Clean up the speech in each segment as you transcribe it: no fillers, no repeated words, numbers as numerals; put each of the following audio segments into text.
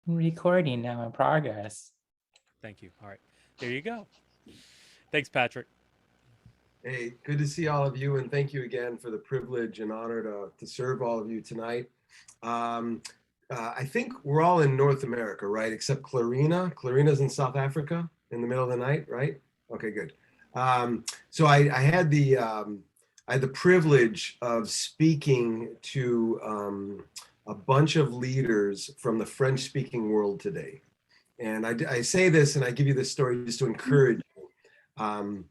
Recording now in progress. Thank you. All right. There you go. Thanks, Patrick. Hey, good to see all of you, and thank you again for the privilege and honor to serve all of you tonight. Um, I think we're all in North America, right? Except Clarina. Clarina's in South Africa in the middle of the night, right? Okay, good. So I had the privilege of speaking to a bunch of leaders from the French-speaking world today, and I say this and I give you this story just to encourage you.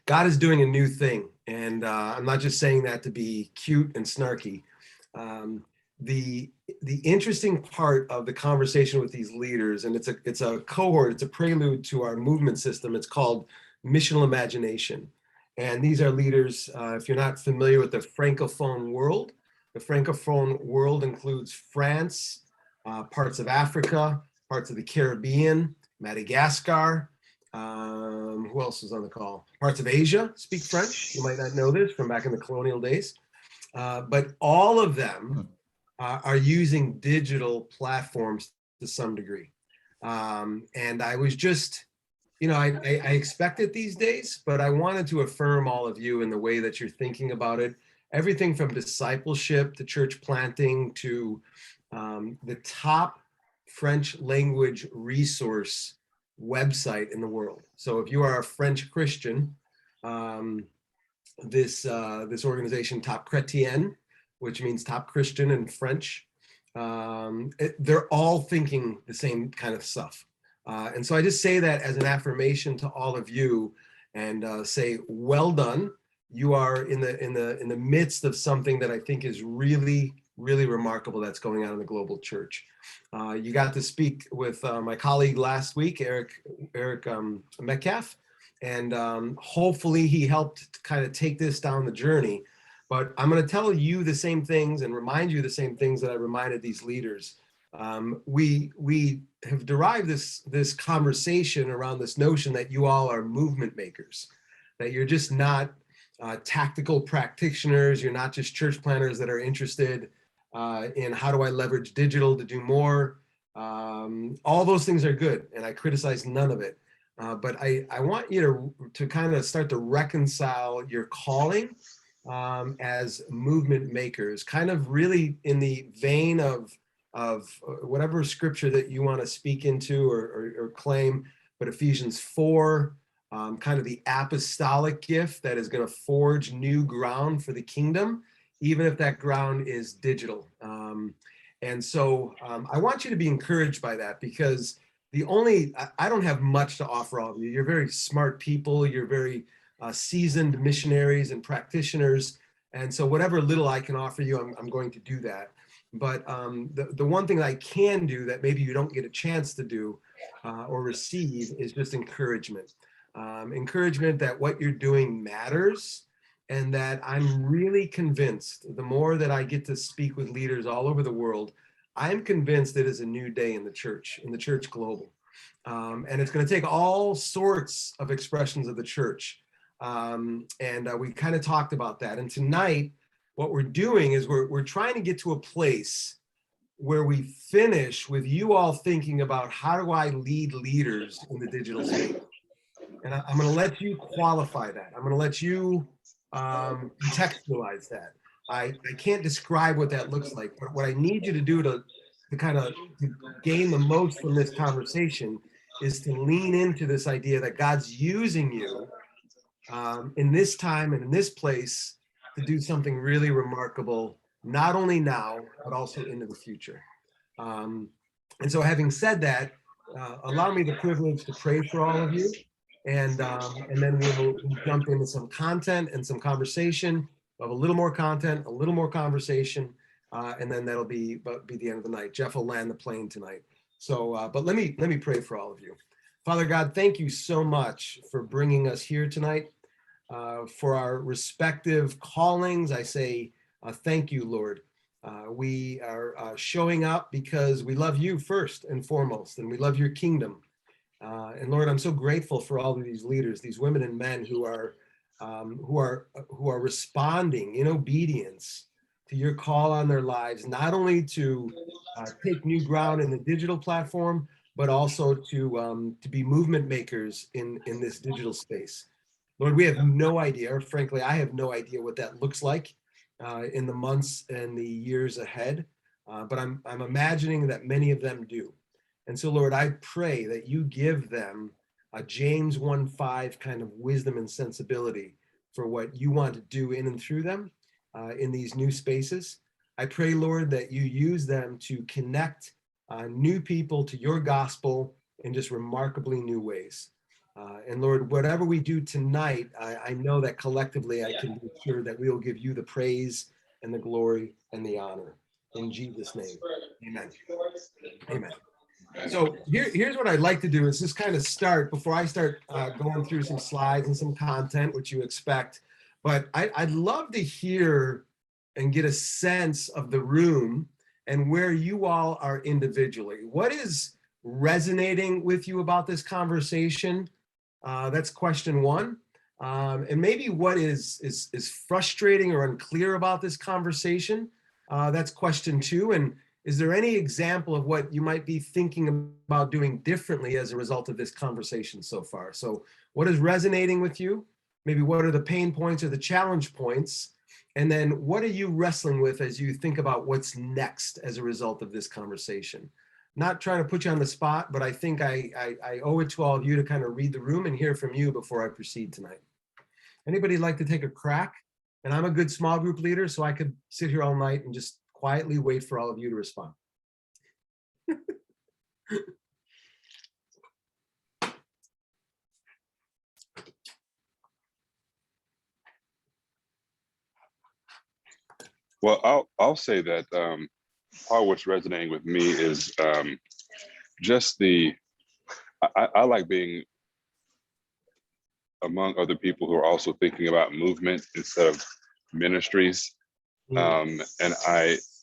God is doing a new thing, and I'm not just saying that to be cute and snarky. Um, the interesting part of the conversation with these leaders, and it's a cohort, it's a prelude to our movement system. It's called missional imagination, and these are leaders. If you're not familiar with the francophone world, the francophone world includes France, parts of Africa, parts of the Caribbean, Madagascar. Who else is on the call? Parts of Asia speak French. You might not know this from back in the colonial days, but all of them are using digital platforms to some degree. And I was just, I expect it these days, but I wanted to affirm all of you in the way that you're thinking about it. Everything from discipleship to church planting to the top French language resource website in the world. So if you are a French Christian, this organization, Top Chrétien, which means top Christian in French, they're all thinking the same kind of stuff. And so I just say that as an affirmation to all of you, and say, well done. You are in the midst of something that I think is really, really remarkable that's going on in the global church. You got to speak with my colleague last week, Eric Metcalf, and hopefully he helped to kind of take this down the journey. But I'm going to tell you the same things and remind you the same things that I reminded these leaders. We have derived this conversation around this notion that you all are movement makers, that you're just not tactical practitioners. You're not just church planners that are interested in how do I leverage digital to do more. All those things are good, and I criticize none of it. But I want you to kind of start to reconcile your calling as movement makers, kind of really in the vein of whatever scripture that you want to speak into or claim, but Ephesians 4, kind of the apostolic gift that is going to forge new ground for the kingdom, even if that ground is digital. And so I want you to be encouraged by that, because I don't have much to offer all of you. You're very smart people. You're very seasoned missionaries and practitioners. And so whatever little I can offer you, I'm going to do that. But the one thing that I can do that maybe you don't get a chance to do or receive is just encouragement. Encouragement that what you're doing matters, and that I'm really convinced, the more that I get to speak with leaders all over the world, I'm convinced it is a new day in the church global. And it's going to take all sorts of expressions of the church. And we kind of talked about that. And tonight, what we're doing is we're trying to get to a place where we finish with you all thinking about, how do I lead leaders in the digital space? And I'm going to let you qualify that. I'm going to let you contextualize that. I can't describe what that looks like, but what I need you to do to kind of gain the most from this conversation is to lean into this idea that God's using you in this time and in this place to do something really remarkable, not only now, but also into the future. And so having said that, allow me the privilege to pray for all of you. And then we'll jump into some content and some conversation. We'll have a little more content, a little more conversation, and then that'll be the end of the night. Jeff will land the plane tonight. So, but let me pray for all of you. Father God, thank you so much for bringing us here tonight. For our respective callings, I say thank you, Lord. We are showing up because we love you first and foremost, and we love your kingdom. And Lord, I'm so grateful for all of these leaders, these women and men who are responding in obedience to your call on their lives, not only to take new ground in the digital platform, but also to be movement makers in this digital space. Lord, we have no idea, or frankly, I have no idea what that looks like in the months and the years ahead, but I'm imagining that many of them do. And so, Lord, I pray that you give them a James 1:5 kind of wisdom and sensibility for what you want to do in and through them in these new spaces. I pray, Lord, that you use them to connect new people to your gospel in just remarkably new ways. And Lord, whatever we do tonight, I know that collectively I can be sure that we will give you the praise and the glory and the honor. In Jesus' name, amen. Amen. So here's what I'd like to do is just kind of start before I start going through some slides and some content, which you expect. But I'd love to hear and get a sense of the room and where you all are individually. What is resonating with you about this conversation? That's question one. And maybe what is frustrating or unclear about this conversation? That's question two. And is there any example of what you might be thinking about doing differently as a result of this conversation so far? So what is resonating with you? Maybe what are the pain points or the challenge points? And then what are you wrestling with as you think about what's next as a result of this conversation? Not trying to put you on the spot, but I think I owe it to all of you to kind of read the room and hear from you before I proceed tonight. Anybody like to take a crack? And I'm a good small group leader, so I could sit here all night and just quietly wait for all of you to respond. Well, I'll say that part of what's resonating with me is just I like being among other people who are also thinking about movement instead of ministries. And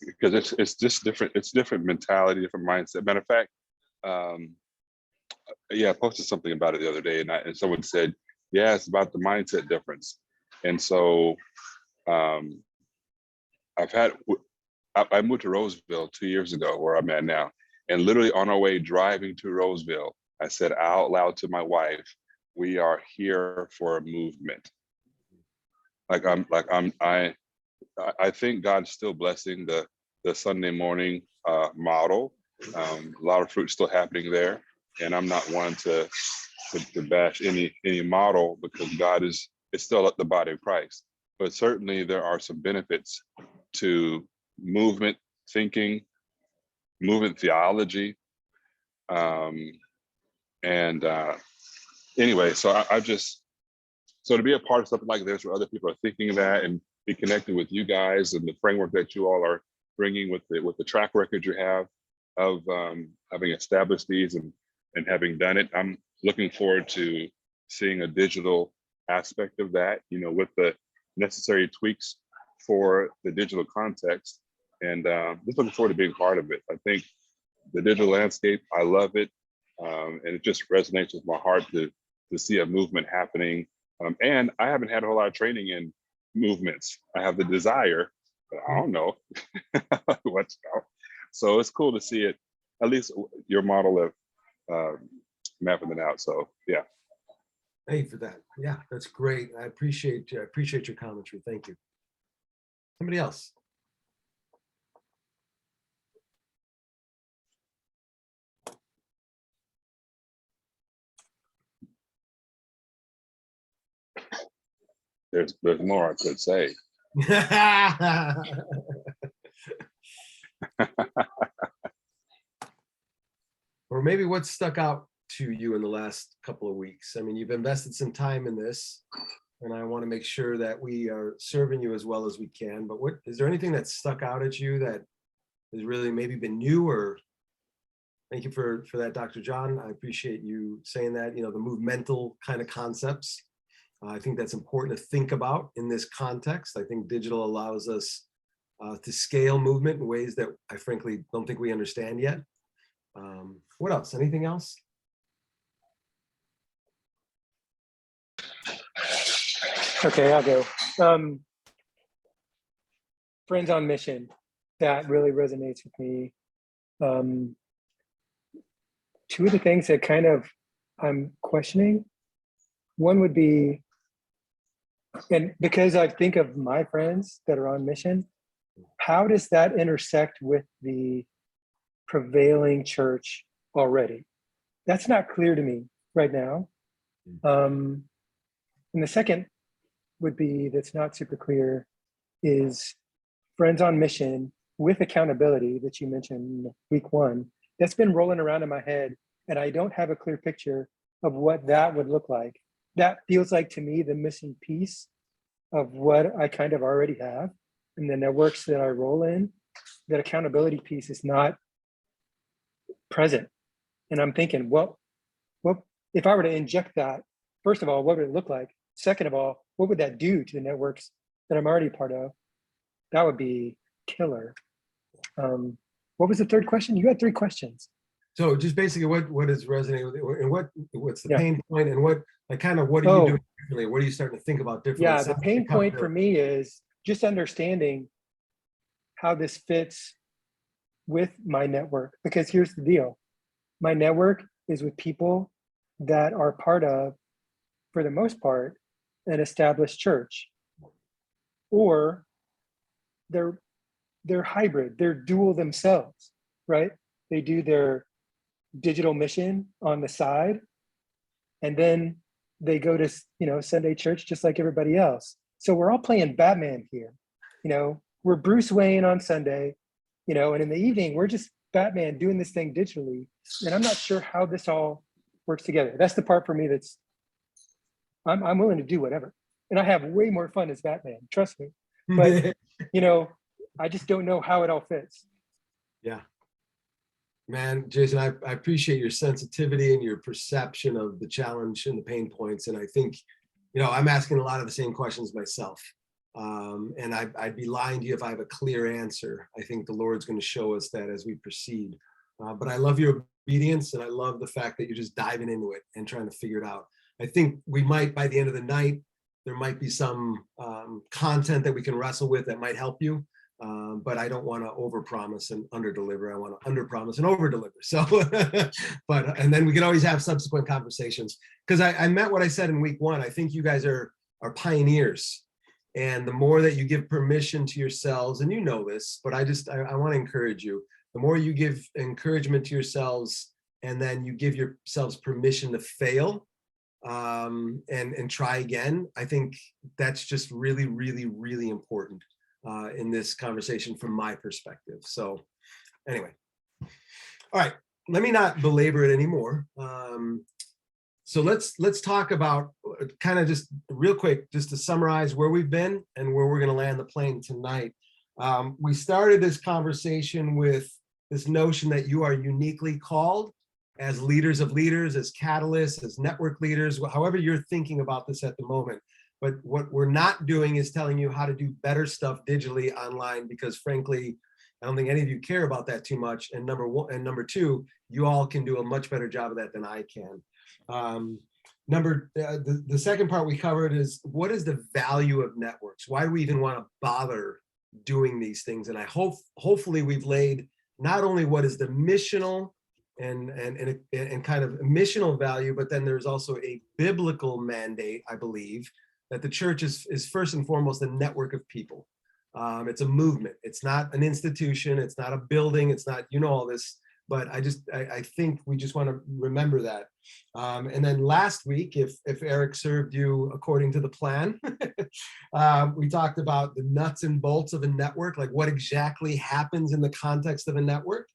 because it's just different, it's different mentality, different mindset. Matter of fact, I posted something about it the other day, and someone said, yeah, it's about the mindset difference. And so I moved to Roseville 2 years ago, where I'm at now, and literally on our way driving to Roseville, I said out loud to my wife, we are here for a movement. I think God's still blessing the Sunday morning model. A lot of fruit still happening there, and I'm not one to bash any model, because God is still at the body of Christ. But certainly there are some benefits to movement thinking, movement theology, anyway, so so to be a part of something like this where other people are thinking that, and be connected with you guys and the framework that you all are bringing with the track record you have of having established these and having done it. I'm looking forward to seeing a digital aspect of that, with the necessary tweaks for the digital context, and just looking forward to being part of it. I think the digital landscape, I love it, and it just resonates with my heart to see a movement happening. And I haven't had a whole lot of training in movements. I have the desire, but I don't know what's going. So it's cool to see it, at least your model of mapping it out. So yeah. Thank you for that. Yeah, that's great. I appreciate your commentary. Thank you. Somebody else. There's more I could say. Or maybe what stuck out to you in the last couple of weeks? I mean, you've invested some time in this, and I want to make sure that we are serving you as well as we can. But is there anything that stuck out at you that has really maybe been new? Or thank you for that, Dr. John. I appreciate you saying that, the movemental kind of concepts. I think that's important to think about in this context. I think digital allows us to scale movement in ways that I frankly don't think we understand yet. What else? Anything else? Okay, I'll go. Friends on Mission, that really resonates with me. Two of the things that kind of I'm questioning, one would be, and because I think of my friends that are on mission, how does that intersect with the prevailing church already? That's not clear to me right now. And the second would be, that's not super clear, is Friends on Mission with accountability that you mentioned week 1. That's been rolling around in my head, and I don't have a clear picture of what that would look like. That feels like to me the missing piece of what I kind of already have. And the networks that I roll in, that accountability piece is not present. And I'm thinking, well, if I were to inject that, first of all, what would it look like? Second of all, what would that do to the networks that I'm already part of? That would be killer. What was the third question? You had 3 questions. So just basically what is resonating with you, and what's the Yeah. pain point, and what are you doing differently? What are you starting to think about differently? Yeah, the pain point for me is just understanding how this fits with my network. Because here's the deal. My network is with people that are part of, for the most part, an established church. Or they're hybrid, they're dual themselves, right? They do their digital mission on the side, and then they go to, Sunday church just like everybody else. So we're all playing Batman here. We're Bruce Wayne on Sunday, and in the evening we're just Batman doing this thing digitally. And I'm not sure how this all works together. That's the part for me that's I'm willing to do whatever, and I have way more fun as Batman, trust me. But I just don't know how it all fits. Yeah. Man, Jason, I appreciate your sensitivity and your perception of the challenge and the pain points. And I think, I'm asking a lot of the same questions myself. And I'd be lying to you if I have a clear answer. I think the Lord's going to show us that as we proceed. But I love your obedience, and I love the fact that you're just diving into it and trying to figure it out. I think we might, by the end of the night, there might be some content that we can wrestle with that might help you. But I don't want to overpromise and underdeliver. I want to underpromise and overdeliver. So, and then we can always have subsequent conversations. Because I meant what I said in week 1. I think you guys are pioneers, and the more that you give permission to yourselves, and this, but I want to encourage you. The more you give encouragement to yourselves, and then you give yourselves permission to fail, and try again. I think that's just really, really, really important. In this conversation from my perspective. So anyway, all right, let me not belabor it anymore. So let's talk about kind of just real quick, just to summarize where we've been and where we're going to land the plane tonight. We started this conversation with this notion that you are uniquely called as leaders of leaders, as catalysts, as network leaders, however you're thinking about this at the moment. But what we're not doing is telling you how to do better stuff digitally online, because frankly, I don't think any of you care about that too much. And number 2, you all can do a much better job of that than I can. The second part we covered is, what is the value of networks? Why do we even want to bother doing these things? And I hopefully we've laid not only what is the missional and kind of missional value, but then there's also a biblical mandate, I believe, that the church is first and foremost a network of people. It's a movement. It's not an institution. It's not a building. It's not, all this, but I think we just want to remember that. And then last week, if Eric served you according to the plan, we talked about the nuts and bolts of a network, like what exactly happens in the context of a network.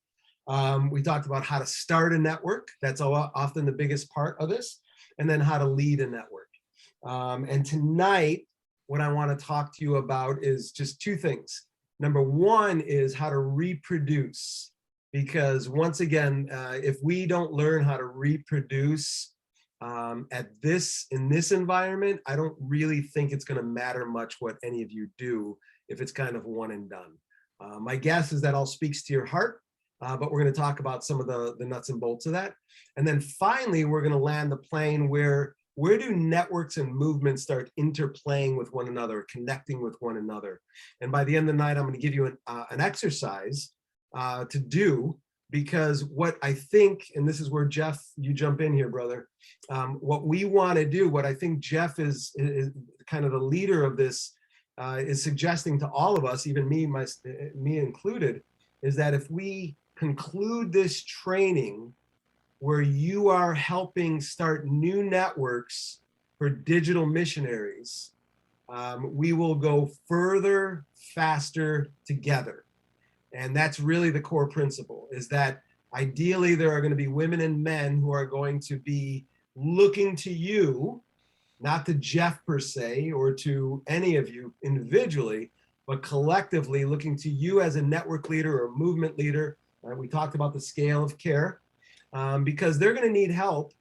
We talked about how to start a network. That's often the biggest part of this. And then how to lead a network. And tonight, what I want to talk to you about is just 2 things. Number 1 is how to reproduce, because once again, if we don't learn how to reproduce in this environment, I don't really think it's going to matter much what any of you do if it's kind of one and done. My guess is that all speaks to your heart, but we're going to talk about some of the nuts and bolts of that. And then finally, we're going to land the plane where where do networks and movements start interplaying with one another, connecting with one another? And by the end of the night, I'm going to give you an exercise to do, because what I think, and this is where Jeff, you jump in here, brother. What we want to do, what I think Jeff is kind of the leader of this, is suggesting to all of us, even me included, is that if we conclude this training where you are helping start new networks for digital missionaries, we will go further, faster together. And that's really the core principle, is that ideally there are going to be women and men who are going to be looking to you, not to Jeff per se, or to any of you individually, but collectively looking to you as a network leader or movement leader. We talked about the scale of care, because they're going to need help.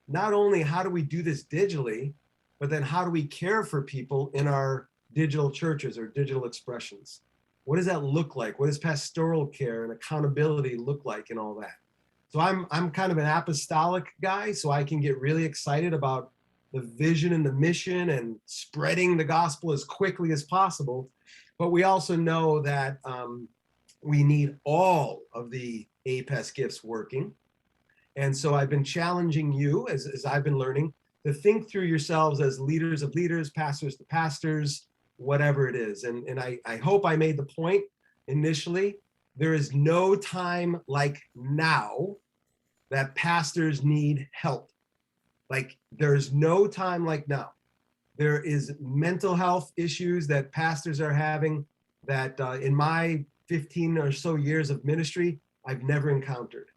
Not only how do we do this digitally, but then how do we care for people in our digital churches or digital expressions? What does that look like? What does pastoral care and accountability look like and all that? So I'm kind of an apostolic guy, so I can get really excited about the vision and the mission and spreading the gospel as quickly as possible. But we also know that we need all of the APES gifts working. And so I've been challenging you, as I've been learning, to think through yourselves as leaders of leaders, pastors to pastors, whatever it is. And I hope I made the point initially. There is no time like now that pastors need help. Like, there's no time like now. There is mental health issues that pastors are having that in my 15 or so years of ministry, I've never encountered.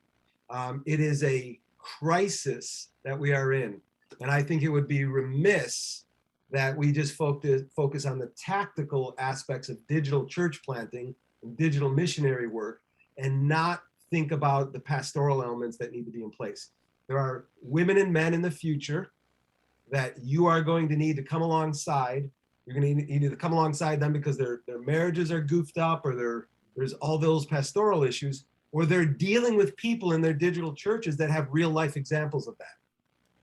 It is a crisis that we are in. And I think it would be remiss that we just focus on the tactical aspects of digital church planting and digital missionary work, and not think about the pastoral elements that need to be in place. There are women and men in the future that you are going to need to come alongside. You're going to need to come alongside them because their marriages are goofed up, or there's all those pastoral issues, or they're dealing with people in their digital churches that have real life examples of that.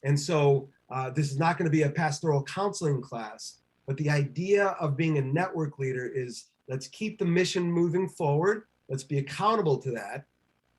And so this is not going to be a pastoral counseling class, but the idea of being a network leader is, let's keep the mission moving forward. Let's be accountable to that.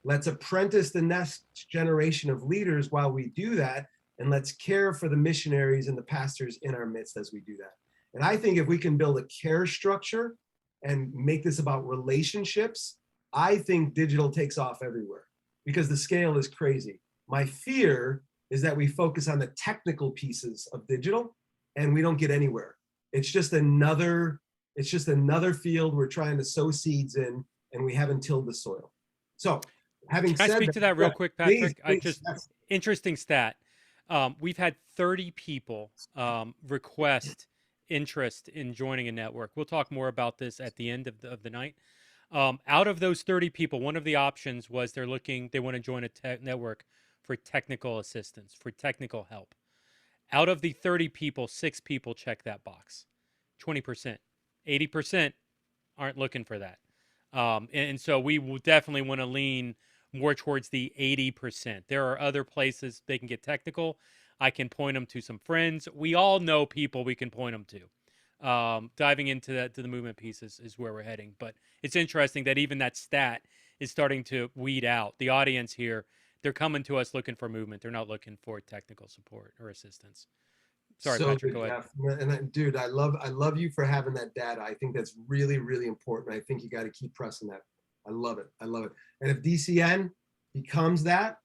Let's apprentice the next generation of leaders while we do that. And let's care for the missionaries and the pastors in our midst as we do that. And I think if we can build a care structure and make this about relationships, I think digital takes off everywhere, because the scale is crazy. My fear is that we focus on the technical pieces of digital and we don't get anywhere. It's just another field we're trying to sow seeds in, and we haven't tilled the soil. So having said Can I speak to that real quick, Patrick? Please. Interesting stat. We've had 30 people request interest in joining a network. We'll talk more about this at the end of the night. Out of those 30 people, one of the options was they want to join a network for technical assistance, for technical help. Out of the 30 people, 6 people check that box. 20%. 80% aren't looking for that. And so we will definitely want to lean more towards the 80%. There are other places they can get technical. I can point them to some friends. We all know people we can point them to. Diving into the movement piece is where we're heading. But it's interesting that even that stat is starting to weed out. The audience here, they're coming to us looking for movement. They're not looking for technical support or assistance. Sorry, So Patrick, good, go ahead. Jeff. And dude, I love you for having that data. I think that's really, really important. I think you got to keep pressing that. I love it. And if DCN becomes that,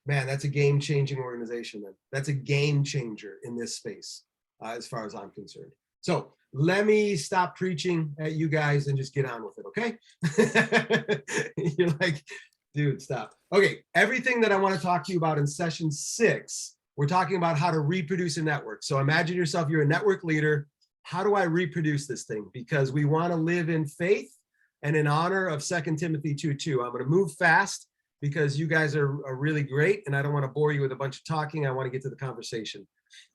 man, that's a game-changing organization then. That's a game changer in this space, as far as I'm concerned. So let me stop preaching at you guys and just get on with it, okay? You're like, dude, stop. Okay, everything that I want to talk to you about in session 6, we're talking about how to reproduce a network. So imagine yourself, you're a network leader. How do I reproduce this thing? Because we want to live in faith and in honor of 2 Timothy 2:2. I'm going to move fast because you guys are really great, and I don't want to bore you with a bunch of talking. I want to get to the conversation.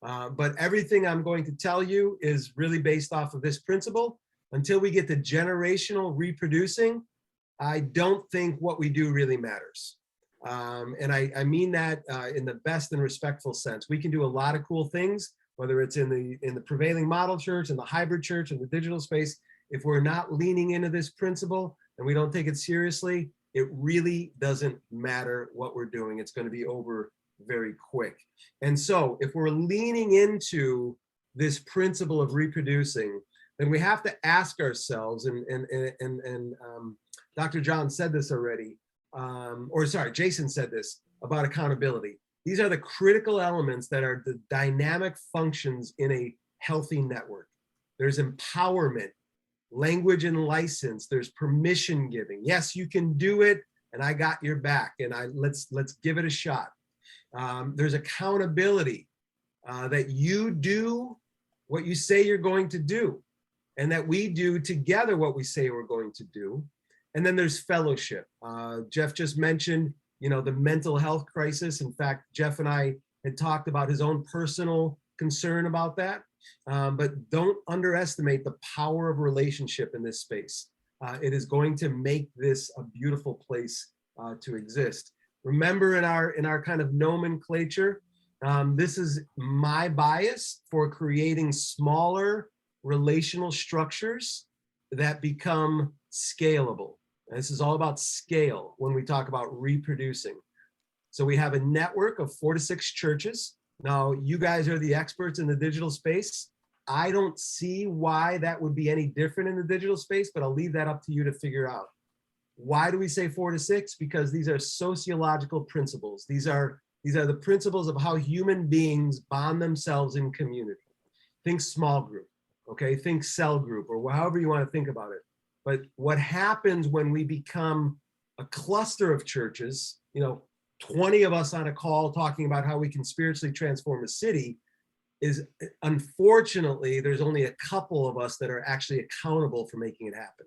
But everything I'm going to tell you is really based off of this principle. Until we get to generational reproducing, I don't think what we do really matters. And I mean that in the best and respectful sense. We can do a lot of cool things, whether it's in the prevailing model church, in the hybrid church, in the digital space. If we're not leaning into this principle and we don't take it seriously, it really doesn't matter what we're doing. It's going to be over very quick. And so if we're leaning into this principle of reproducing, then we have to ask ourselves, and Dr. John said this already, or sorry, Jason said this about accountability. These are the critical elements that are the dynamic functions in a healthy network. There's empowerment, language and license, there's permission giving. Yes, you can do it, and I got your back, and let's give it a shot. There's accountability, that you do what you say you're going to do, and that we do together what we say we're going to do. And then there's fellowship. Jeff just mentioned, the mental health crisis. In fact, Jeff and I had talked about his own personal concern about that. But don't underestimate the power of relationship in this space. It is going to make this a beautiful place to exist. Remember, in our kind of nomenclature, this is my bias for creating smaller relational structures that become scalable. And this is all about scale when we talk about reproducing. So we have a network of 4 to 6 churches. Now, you guys are the experts in the digital space. I don't see why that would be any different in the digital space, but I'll leave that up to you to figure out. Why do we say 4 to 6? Because these are sociological principles. These are the principles of how human beings bond themselves in community. Think small group, okay? Think cell group, or however you want to think about it. But what happens when we become a cluster of churches, 20 of us on a call talking about how we can spiritually transform a city, is unfortunately, there's only a couple of us that are actually accountable for making it happen.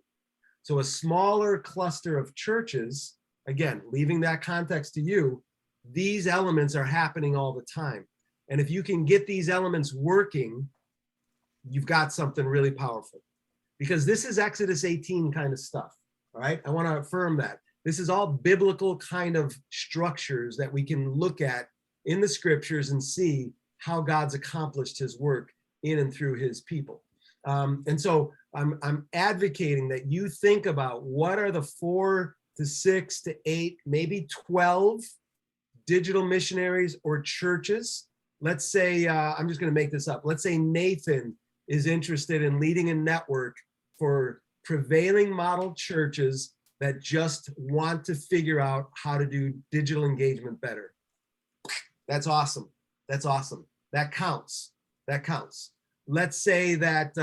So a smaller cluster of churches, again, leaving that context to you, these elements are happening all the time. And if you can get these elements working, you've got something really powerful. Because this is Exodus 18 kind of stuff, all right? I want to affirm that. This is all biblical kind of structures that we can look at in the scriptures and see how God's accomplished his work in and through his people. And so I'm advocating that you think about what are the 4 to 6 to 8, maybe 12 digital missionaries or churches. Let's say, I'm just going to make this up. Let's say Nathan is interested in leading a network for prevailing model churches that just want to figure out how to do digital engagement better. That's awesome. That's awesome. That counts. That counts. Let's say that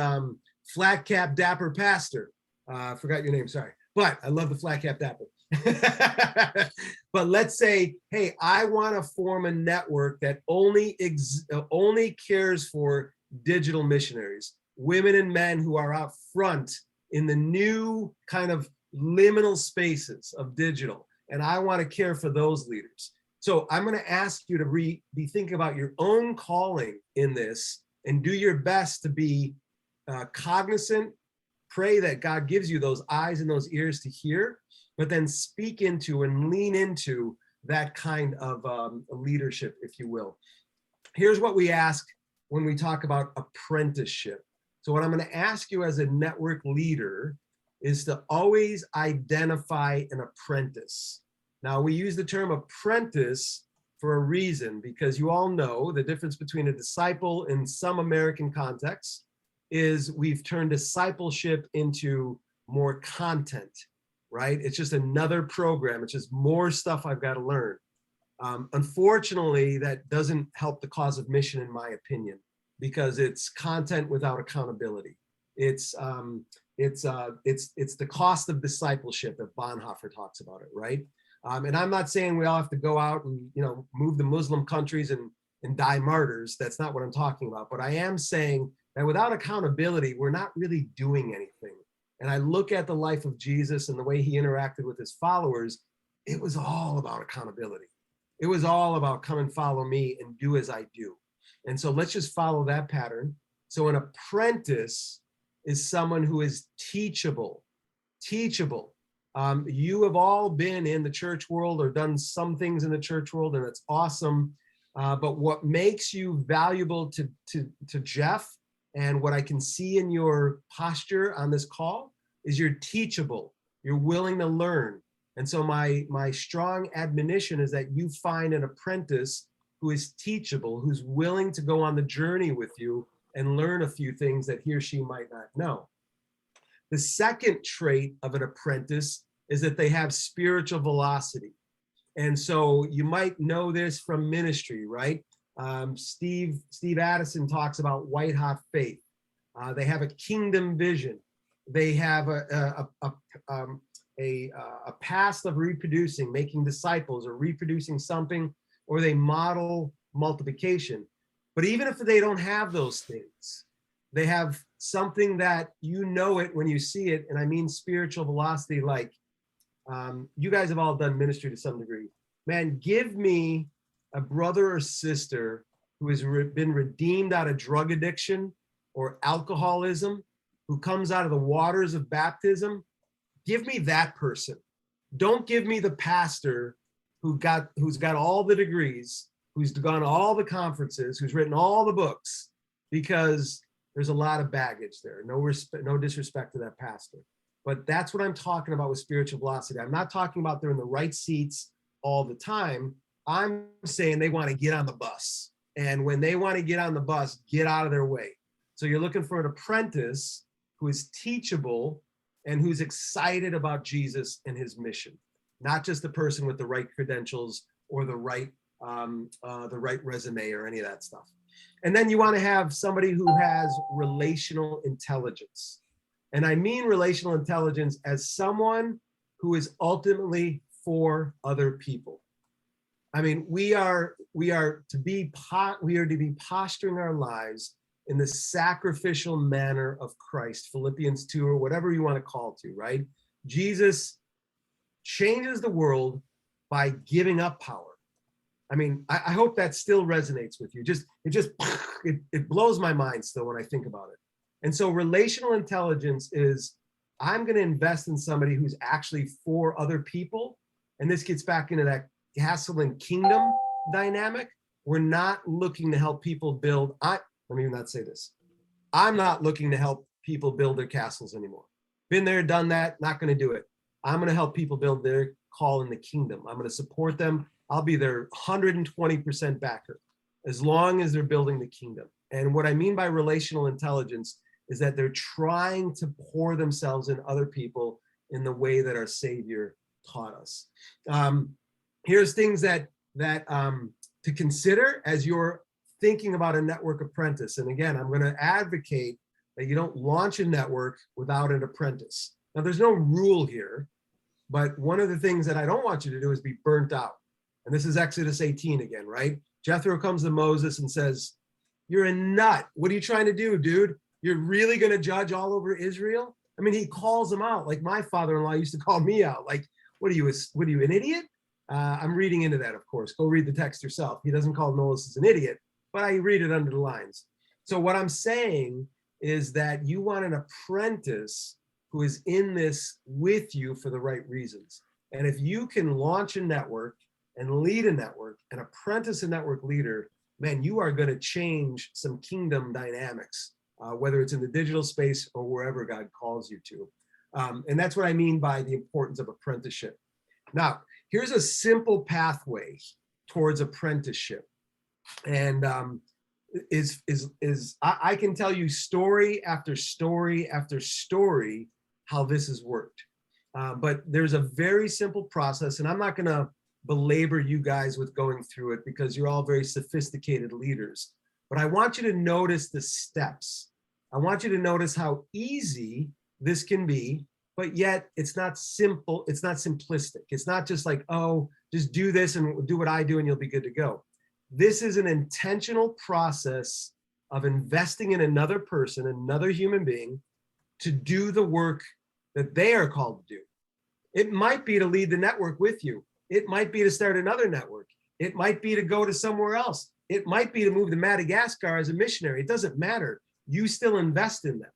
Flat Cap Dapper Pastor, I forgot your name, sorry, but I love the Flat Cap Dapper. But let's say, hey, I want to form a network that only cares for digital missionaries, women and men who are out front in the new kind of liminal spaces of digital. And I want to care for those leaders. So I'm going to ask you to be thinking about your own calling in this and do your best to be cognizant. Pray that God gives you those eyes and those ears to hear, but then speak into and lean into that kind of leadership, if you will. Here's what we ask when we talk about apprenticeship. So what I'm going to ask you as a network leader is to always identify an apprentice. Now, we use the term apprentice for a reason, because you all know the difference between a disciple in some American contexts is we've turned discipleship into more content, right? It's just another program. It's just more stuff I've got to learn. Unfortunately, that doesn't help the cause of mission, in my opinion, because it's content without accountability. It's the cost of discipleship that Bonhoeffer talks about it, right? And I'm not saying we all have to go out and move to Muslim countries and die martyrs. That's not what I'm talking about. But I am saying that without accountability, we're not really doing anything. And I look at the life of Jesus and the way he interacted with his followers, it was all about accountability. It was all about come and follow me and do as I do. And so let's just follow that pattern. So an apprentice is someone who is teachable. You have all been in the church world or done some things in the church world, and it's awesome. But what makes you valuable to Jeff, and what I can see in your posture on this call, is you're teachable. You're willing to learn. And so my strong admonition is that you find an apprentice who is teachable, who's willing to go on the journey with you and learn a few things that he or she might not know. The second trait of an apprentice is that they have spiritual velocity. And so you might know this from ministry, right? Steve Addison talks about white hot faith. They have a kingdom vision. They have a past of reproducing, making disciples or reproducing something, or they model multiplication. But even if they don't have those things, they have something that you know it when you see it. And I mean spiritual velocity, like you guys have all done ministry to some degree. Man, give me a brother or sister who has been redeemed out of drug addiction or alcoholism, who comes out of the waters of baptism. Give me that person. Don't give me the pastor who's got all the degrees, who's gone to all the conferences, who's written all the books, because there's a lot of baggage there. No disrespect to that pastor. But that's what I'm talking about with spiritual velocity. I'm not talking about they're in the right seats all the time. I'm saying they want to get on the bus. And when they want to get on the bus, get out of their way. So you're looking for an apprentice who is teachable and who's excited about Jesus and his mission, not just the person with the right credentials or the right resume or any of that stuff. And then you want to have somebody who has relational intelligence. And I mean relational intelligence as someone who is ultimately for other people. I mean, we are to be posturing our lives in the sacrificial manner of Christ, Philippians 2, or whatever you want to call to, right? Jesus changes the world by giving up power. I mean, I hope that still resonates with you. It blows my mind still when I think about it. And so relational intelligence is, I'm going to invest in somebody who's actually for other people. And this gets back into that castle and kingdom dynamic. We're not looking to help people build. Let me not say this. I'm not looking to help people build their castles anymore. Been there, done that, not going to do it. I'm going to help people build their call in the kingdom. I'm going to support them. I'll be their 120% backer as long as they're building the kingdom. And what I mean by relational intelligence is that they're trying to pour themselves in other people in the way that our Savior taught us. Here's things that to consider as you're thinking about a network apprentice. And again, I'm going to advocate that you don't launch a network without an apprentice. Now, there's no rule here, but one of the things that I don't want you to do is be burnt out. And this is Exodus 18 again, right? Jethro comes to Moses and says, "You're a nut. What are you trying to do, dude? You're really going to judge all over Israel?" I mean, he calls him out like my father-in-law used to call me out. Like, what are you, an idiot? I'm reading into that, of course. Go read the text yourself. He doesn't call Moses an idiot, but I read it under the lines. So what I'm saying is that you want an apprentice who is in this with you for the right reasons. And if you can launch a network and lead a network and apprentice a network leader, man, you are going to change some kingdom dynamics, whether it's in the digital space or wherever God calls you to. And that's what I mean by the importance of apprenticeship. Now, here's a simple pathway towards apprenticeship. And I can tell you story after story after story how this has worked. But there's a very simple process, and I'm not going to belabor you guys with going through it because you're all very sophisticated leaders. But I want you to notice the steps. I want you to notice how easy this can be, but yet it's not simple. It's not simplistic. It's not just like, oh, just do this and do what I do and you'll be good to go. This is an intentional process of investing in another person, another human being, to do the work that they are called to do. It might be to lead the network with you. It might be to start another network. It might be to go to somewhere else. It might be to move to Madagascar as a missionary. It doesn't matter. You still invest in them.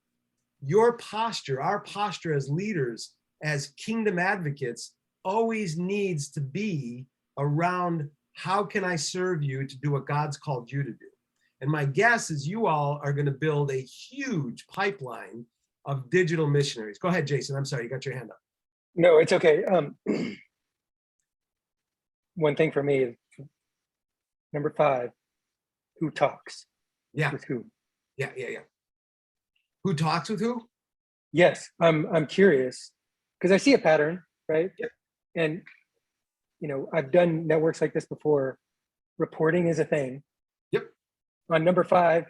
Your posture, our posture as leaders, as kingdom advocates always needs to be around how can I serve you to do what God's called you to do. And my guess is you all are going to build a huge pipeline of digital missionaries. Go ahead, Jason. I'm sorry, you got your hand up. No, it's okay. One thing for me is number 5, who talks Yeah, with who? yeah. Who talks with who? Yes, I'm curious because I see a pattern, right? Yep. And I've done networks like this before. Reporting is a thing. Yep. On number 5,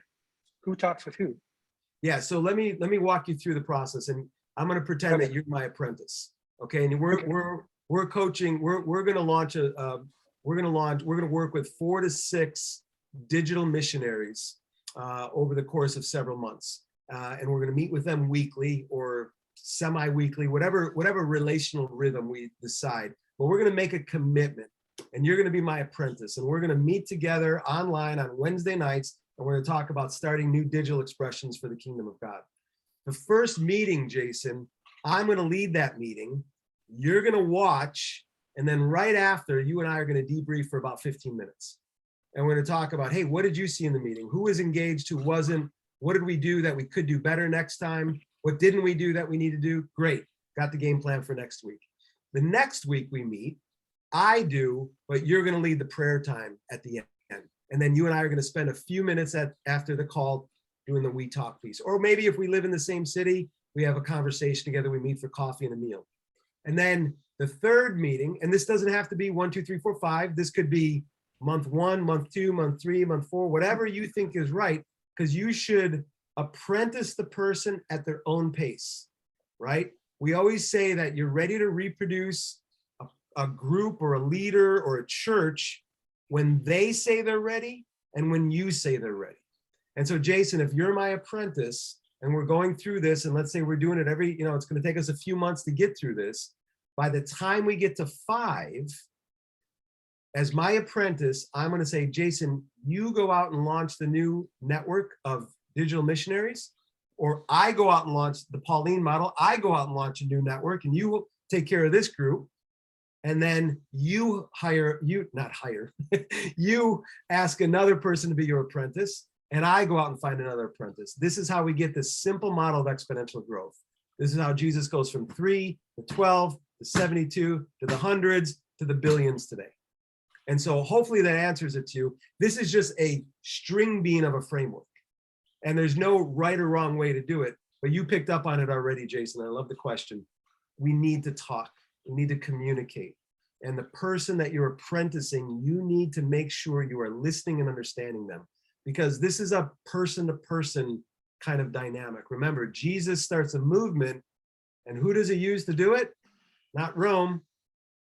who talks with who? Yeah, so let me walk you through the process, and I'm going to pretend Okay. that you're my apprentice. Okay, and we're coaching. We're going to launch we're going to work with 4 to 6 digital missionaries over the course of several months, and we're going to meet with them weekly or semi-weekly, whatever relational rhythm we decide. But we're going to make a commitment, and you're going to be my apprentice, and we're going to meet together online on Wednesday nights, and we're going to talk about starting new digital expressions for the kingdom of God. The first meeting, Jason, I'm going to lead that meeting. You're going to watch, and then right after, you and I are going to debrief for about 15 minutes. And we're going to talk about, hey, what did you see in the meeting? Who was engaged, who wasn't? What did we do that we could do better next time? What didn't we do that we need to do? Great, got the game plan for next week. The next week we meet, I do, but you're going to lead the prayer time at the end. And then you and I are going to spend a few minutes after the call doing the We Talk piece. Or maybe if we live in the same city, we have a conversation together, we meet for coffee and a meal. And then the third meeting, and this doesn't have to be 1, 2, 3, 4, 5. This could be month 1, month 2, month 3, month 4, whatever you think is right, because you should apprentice the person at their own pace, right? We always say that you're ready to reproduce a group or a leader or a church when they say they're ready and when you say they're ready. And so, Jason, if you're my apprentice and we're going through this, and let's say we're doing it every, it's going to take us a few months to get through this. By the time we get to 5, as my apprentice, I'm going to say, Jason, you go out and launch the new network of digital missionaries, or I go out and launch the Pauline model. I go out and launch a new network, and you will take care of this group. And then you you ask another person to be your apprentice, and I go out and find another apprentice. This is how we get this simple model of exponential growth. This is how Jesus goes from 3 to 12 to 72 to the hundreds to the billions today. And so hopefully that answers it to you. This is just a string bean of a framework. And there's no right or wrong way to do it, but you picked up on it already, Jason. I love the question. We need to talk. We need to communicate. And the person that you're apprenticing, you need to make sure you are listening and understanding them, because this is a person-to-person kind of dynamic. Remember, Jesus starts a movement, and who does he use to do it? Not Rome,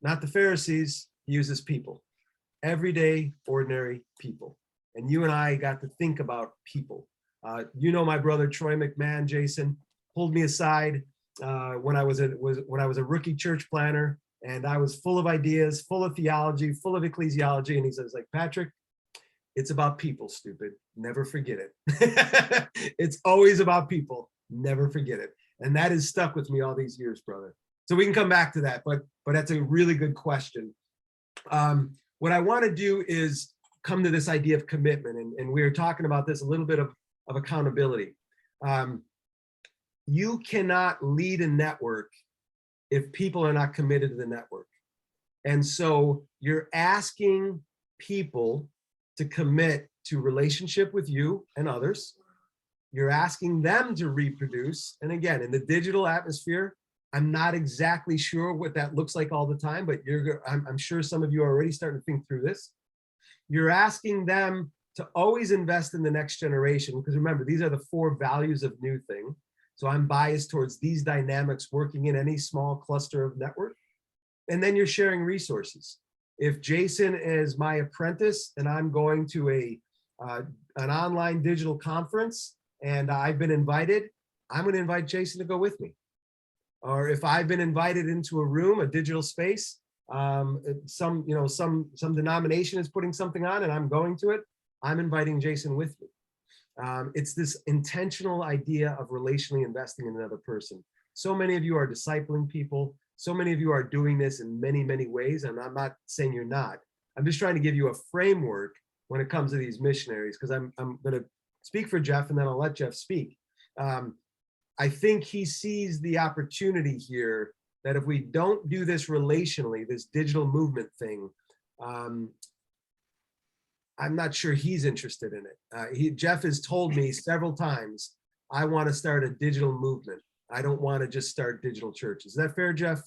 not the Pharisees. He uses people, everyday, ordinary people. And you and I got to think about people. My brother Troy McMahon, Jason, pulled me aside when I was a rookie church planner, and I was full of ideas, full of theology, full of ecclesiology, and he says, like, Patrick, it's about people, stupid. Never forget it. It's always about people. Never forget it. And that has stuck with me all these years, brother. So we can come back to that, but that's a really good question. What I want to do is come to this idea of commitment, and we were talking about this, a little bit of accountability. You cannot lead a network if people are not committed to the network. And so you're asking people to commit to relationship with you and others. You're asking them to reproduce. And again, in the digital atmosphere, I'm not exactly sure what that looks like all the time, but I'm sure some of you are already starting to think through this. You're asking them to always invest in the next generation, because remember, these are the 4 values of new thing. So I'm biased towards these dynamics working in any small cluster of network. And then you're sharing resources. If Jason is my apprentice and I'm going to an online digital conference and I've been invited, I'm going to invite Jason to go with me. Or if I've been invited into a room, a digital space, some denomination is putting something on and I'm going to it, I'm inviting Jason with me. It's this intentional idea of relationally investing in another person. So many of you are discipling people. So many of you are doing this in many, many ways. And I'm not saying you're not. I'm just trying to give you a framework when it comes to these missionaries, because I'm going to speak for Jeff and then I'll let Jeff speak. I think he sees the opportunity here that if we don't do this relationally, this digital movement thing, I'm not sure he's interested in it. Jeff has told me several times, I want to start a digital movement. I don't want to just start digital churches. Is that fair, Jeff?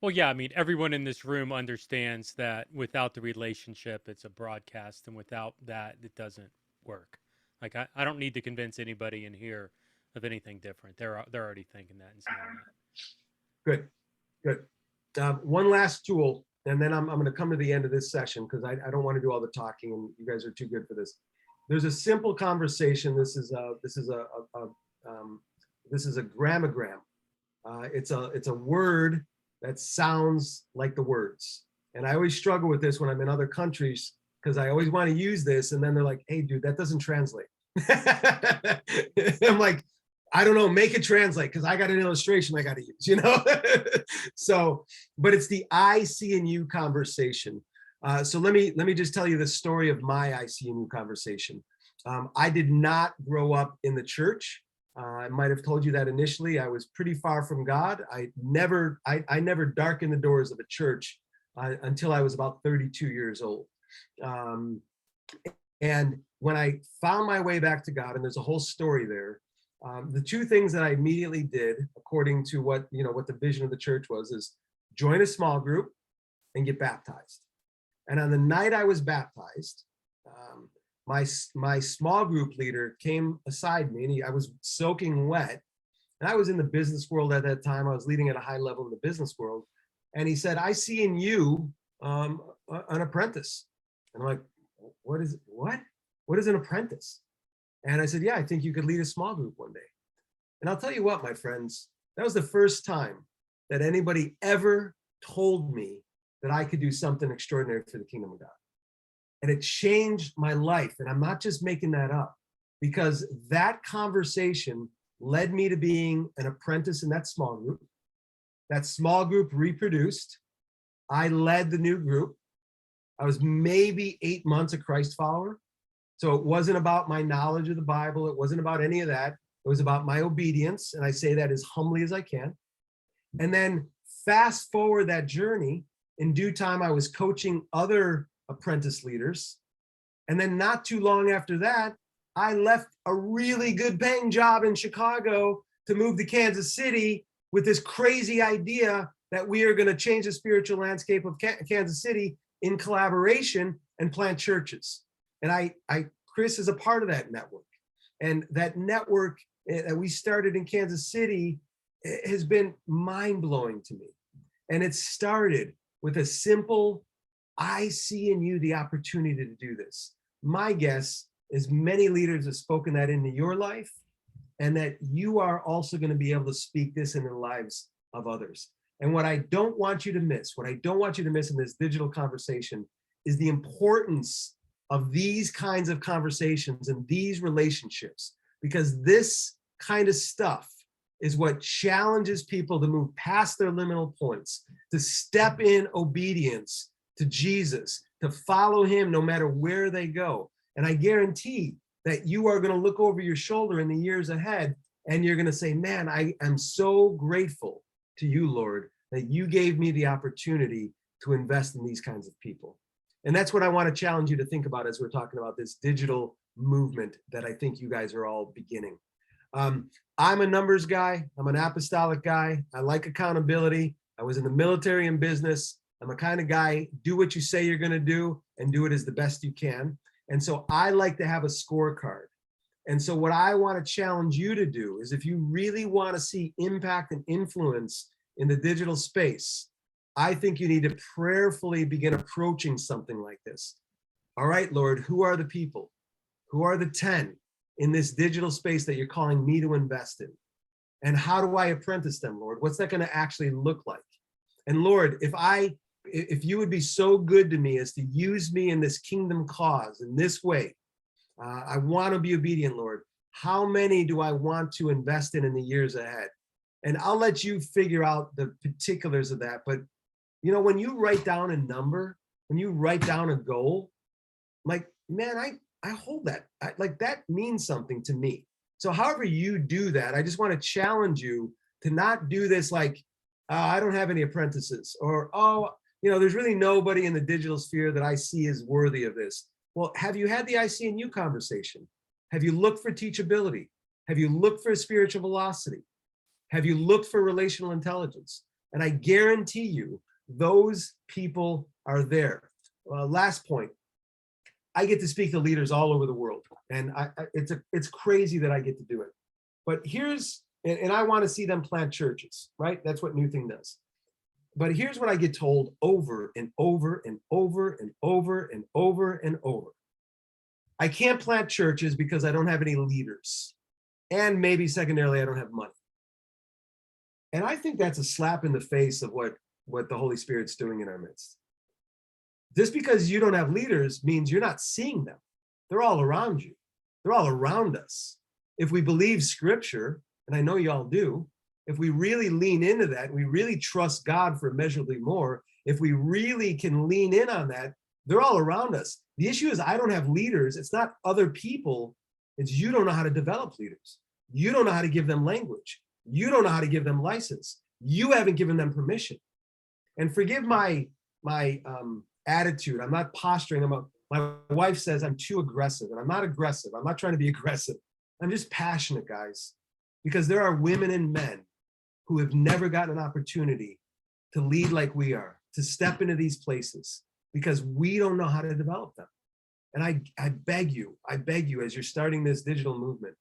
Well, yeah, I mean, everyone in this room understands that without the relationship, it's a broadcast, and without that, it doesn't work. Like, I don't need to convince anybody in here of anything different. They're already thinking that and saying that. Good. One last tool, and then I'm going to come to the end of this session because I don't want to do all the talking, and you guys are too good for this. There's a simple conversation. This is a grammagram. It's a word that sounds like the words. And I always struggle with this when I'm in other countries because I always want to use this. And then they're like, hey, dude, that doesn't translate. I'm like, I don't know, make it translate because I got an illustration I got to use, you know? So, but it's the I, see, and you conversation. So let me just tell you the story of my I, see, and you conversation. I did not grow up in the church. I might have told you that initially. I was pretty far from God. I never darkened the doors of a church until I was about 32 years old. And when I found my way back to God, and there's a whole story there, the two things that I immediately did, according to what the vision of the church was, is join a small group and get baptized. And on the night I was baptized, my small group leader came aside me, and I was soaking wet, and I was in the business world at that time. I was leading at a high level in the business world, and he said, "I see in you an apprentice." And I'm like, "What is an apprentice?" And I said, "Yeah, I think you could lead a small group one day." And I'll tell you what, my friends, that was the first time that anybody ever told me that I could do something extraordinary for the kingdom of God. And it changed my life. And I'm not just making that up, because that conversation led me to being an apprentice in that small group. That small group reproduced. I led the new group. I was maybe 8 months a Christ follower. So it wasn't about my knowledge of the Bible. It wasn't about any of that. It was about my obedience. And I say that as humbly as I can. And then fast forward that journey, in due time, I was coaching other apprentice leaders. And then not too long after that, I left a really good paying job in Chicago to move to Kansas City with this crazy idea that we are going to change the spiritual landscape of Kansas City in collaboration and plant churches. And Chris is a part of that network. And that network that we started in Kansas City has been mind-blowing to me. And it started with a simple, I see in you the opportunity to do this. My guess is many leaders have spoken that into your life, and that you are also going to be able to speak this in the lives of others. And what I don't want you to miss, in this digital conversation, is the importance of these kinds of conversations and these relationships, because this kind of stuff is what challenges people to move past their liminal points, to step in obedience to Jesus, to follow him no matter where they go. And I guarantee that you are going to look over your shoulder in the years ahead, and you're going to say, man, I am so grateful to you, Lord, that you gave me the opportunity to invest in these kinds of people. And that's what I want to challenge you to think about as we're talking about this digital movement that I think you guys are all beginning. I'm a numbers guy. I'm an apostolic guy. I like accountability. I was in the military and business. I'm a kind of guy, do what you say you're going to do and do it as the best you can. And so I like to have a scorecard. And so what I want to challenge you to do is, if you really want to see impact and influence in the digital space, I think you need to prayerfully begin approaching something like this. All right, Lord, who are the people? Who are the 10 in this digital space that you're calling me to invest in? And how do I apprentice them, Lord? What's that going to actually look like? And Lord, if you would be so good to me as to use me in this kingdom cause in this way, I want to be obedient, Lord. How many do I want to invest in the years ahead? And I'll let you figure out the particulars of that. But, you know, when you write down a number, when you write down a goal, like, man, I hold that. Like, that means something to me. So however you do that, I just want to challenge you to not do this like, I don't have any apprentices, or, oh, you know, there's really nobody in the digital sphere that I see as worthy of this. Well, have you had the IC&U conversation? Have you looked for teachability? Have you looked for spiritual velocity? Have you looked for relational intelligence? And I guarantee you, those people are there. Last point. I get to speak to leaders all over the world, and it's crazy that I get to do it. But here's, and I want to see them plant churches, right? That's what New Thing does. But here's what I get told over and over and over and over and over and over. I can't plant churches because I don't have any leaders. And maybe secondarily, I don't have money. And I think that's a slap in the face of what the Holy Spirit's doing in our midst. Just because you don't have leaders means you're not seeing them. They're all around you. They're all around us. If we believe scripture, and I know y'all do, if we really lean into that, we really trust God for immeasurably more, if we really can lean in on that, they're all around us. The issue is I don't have leaders. It's not other people. It's you don't know how to develop leaders. You don't know how to give them language. You don't know how to give them license. You haven't given them permission. And forgive my attitude. I'm not posturing. My wife says I'm too aggressive, and I'm not aggressive. I'm not trying to be aggressive. I'm just passionate, guys, because there are women and men who have never gotten an opportunity to lead like we are, to step into these places, because we don't know how to develop them. And I beg you, as you're starting this digital movement,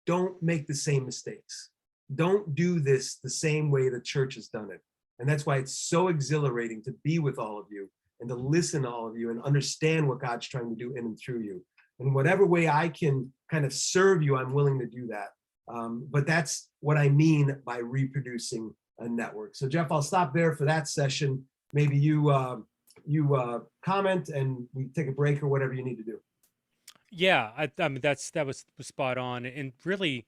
don't make the same mistakes. Don't do this the same way the church has done it. And that's why it's so exhilarating to be with all of you and to listen to all of you and understand what God's trying to do in and through you. And whatever way I can kind of serve you, I'm willing to do that. But that's what I mean by reproducing a network. So Jeff, I'll stop there for that session. Maybe you comment and we take a break or whatever you need to do. Yeah, I mean that was spot on, and really,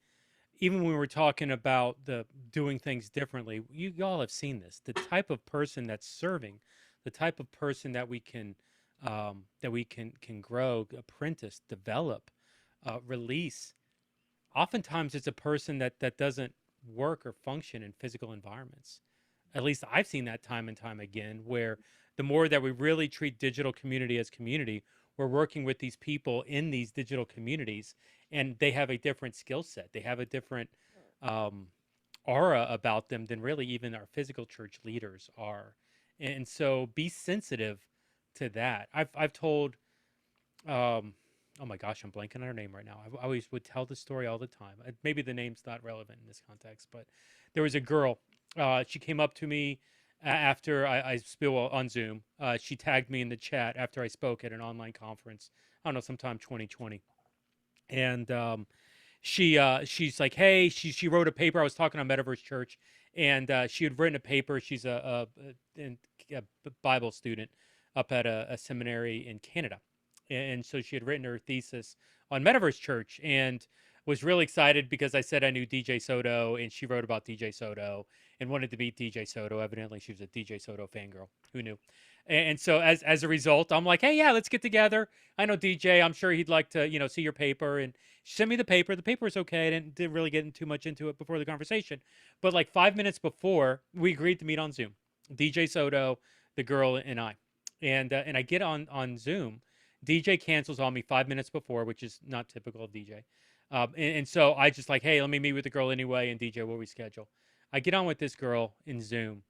even when we're talking about the doing things differently, you all have seen this. The type of person that's serving, the type of person that we can grow, apprentice, develop, release. Oftentimes, it's a person that doesn't work or function in physical environments. At least I've seen that time and time again, where the more that we really treat digital community as community, we're working with these people in these digital communities, and they have a different skill set. They have a different aura about them than really even our physical church leaders are. And so be sensitive to that. I've told, oh my gosh, I'm blanking on her name right now. I always would tell the story all the time. Maybe the name's not relevant in this context, but there was a girl. She came up to me after I spoke on Zoom. She tagged me in the chat after I spoke at an online conference. I don't know, sometime 2020. And she's like, hey, she wrote a paper. I was talking on Metaverse Church, and she had written a paper. She's a Bible student up at a seminary in Canada. And so she had written her thesis on Metaverse Church and was really excited because I said I knew DJ Soto, and she wrote about DJ Soto and wanted to meet DJ Soto. Evidently, she was a DJ Soto fangirl. Who knew? And so as a result, I'm like, hey, yeah, let's get together. I know DJ. I'm sure he'd like to, see your paper. And she sent me the paper. The paper was okay. I didn't really get too much into it before the conversation. But like 5 minutes before, we agreed to meet on Zoom. DJ Soto, the girl, and I. And I get on Zoom. DJ cancels on me 5 minutes before, which is not typical of DJ. And so I just like, hey, let me meet with the girl anyway, and DJ will reschedule. I get on with this girl in Zoom,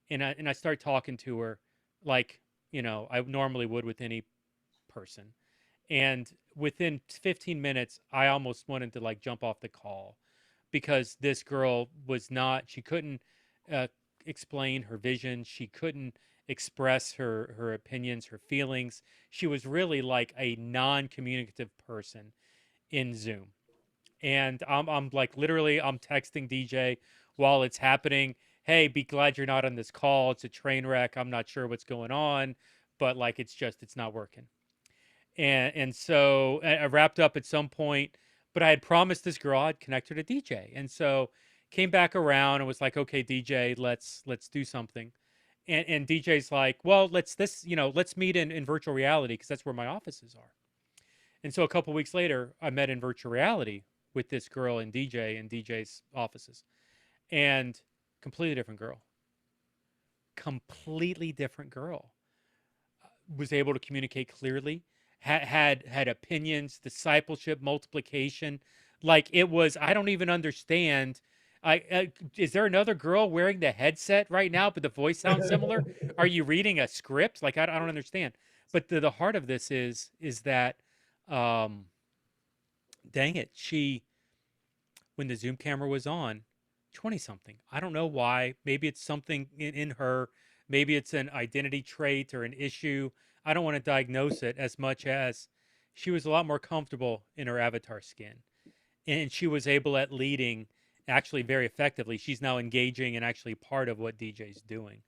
and I start talking to her like, I normally would with any person. And within 15 minutes, I almost wanted to like jump off the call because this girl she couldn't explain her vision. She couldn't express her opinions, her feelings. She was really like a non-communicative person in Zoom. And I'm like, literally, I'm texting DJ while it's happening. Hey, be glad you're not on this call. It's a train wreck. I'm not sure what's going on, but like, it's not working. And so I wrapped up at some point, but I had promised this girl I'd connect her to DJ. And so came back around and was like, okay, DJ, let's do something. And DJ's like, well, let's meet in virtual reality because that's where my offices are. And so a couple weeks later, I met in virtual reality with this girl and DJ in DJ's offices, and completely different girl. Completely different girl. Was able to communicate clearly, had opinions, discipleship, multiplication. Like it was, I don't even understand. Is there another girl wearing the headset right now, but the voice sounds similar? Are you reading a script? Like I don't understand. But the heart of this is that, um, dang it, she when the Zoom camera was on, 20 something. I don't know why. Maybe it's something in her. Maybe it's an identity trait or an issue. I don't want to diagnose it as much as she was a lot more comfortable in her avatar skin. And she was able at leading actually very effectively. She's now engaging and actually part of what DJ's doing.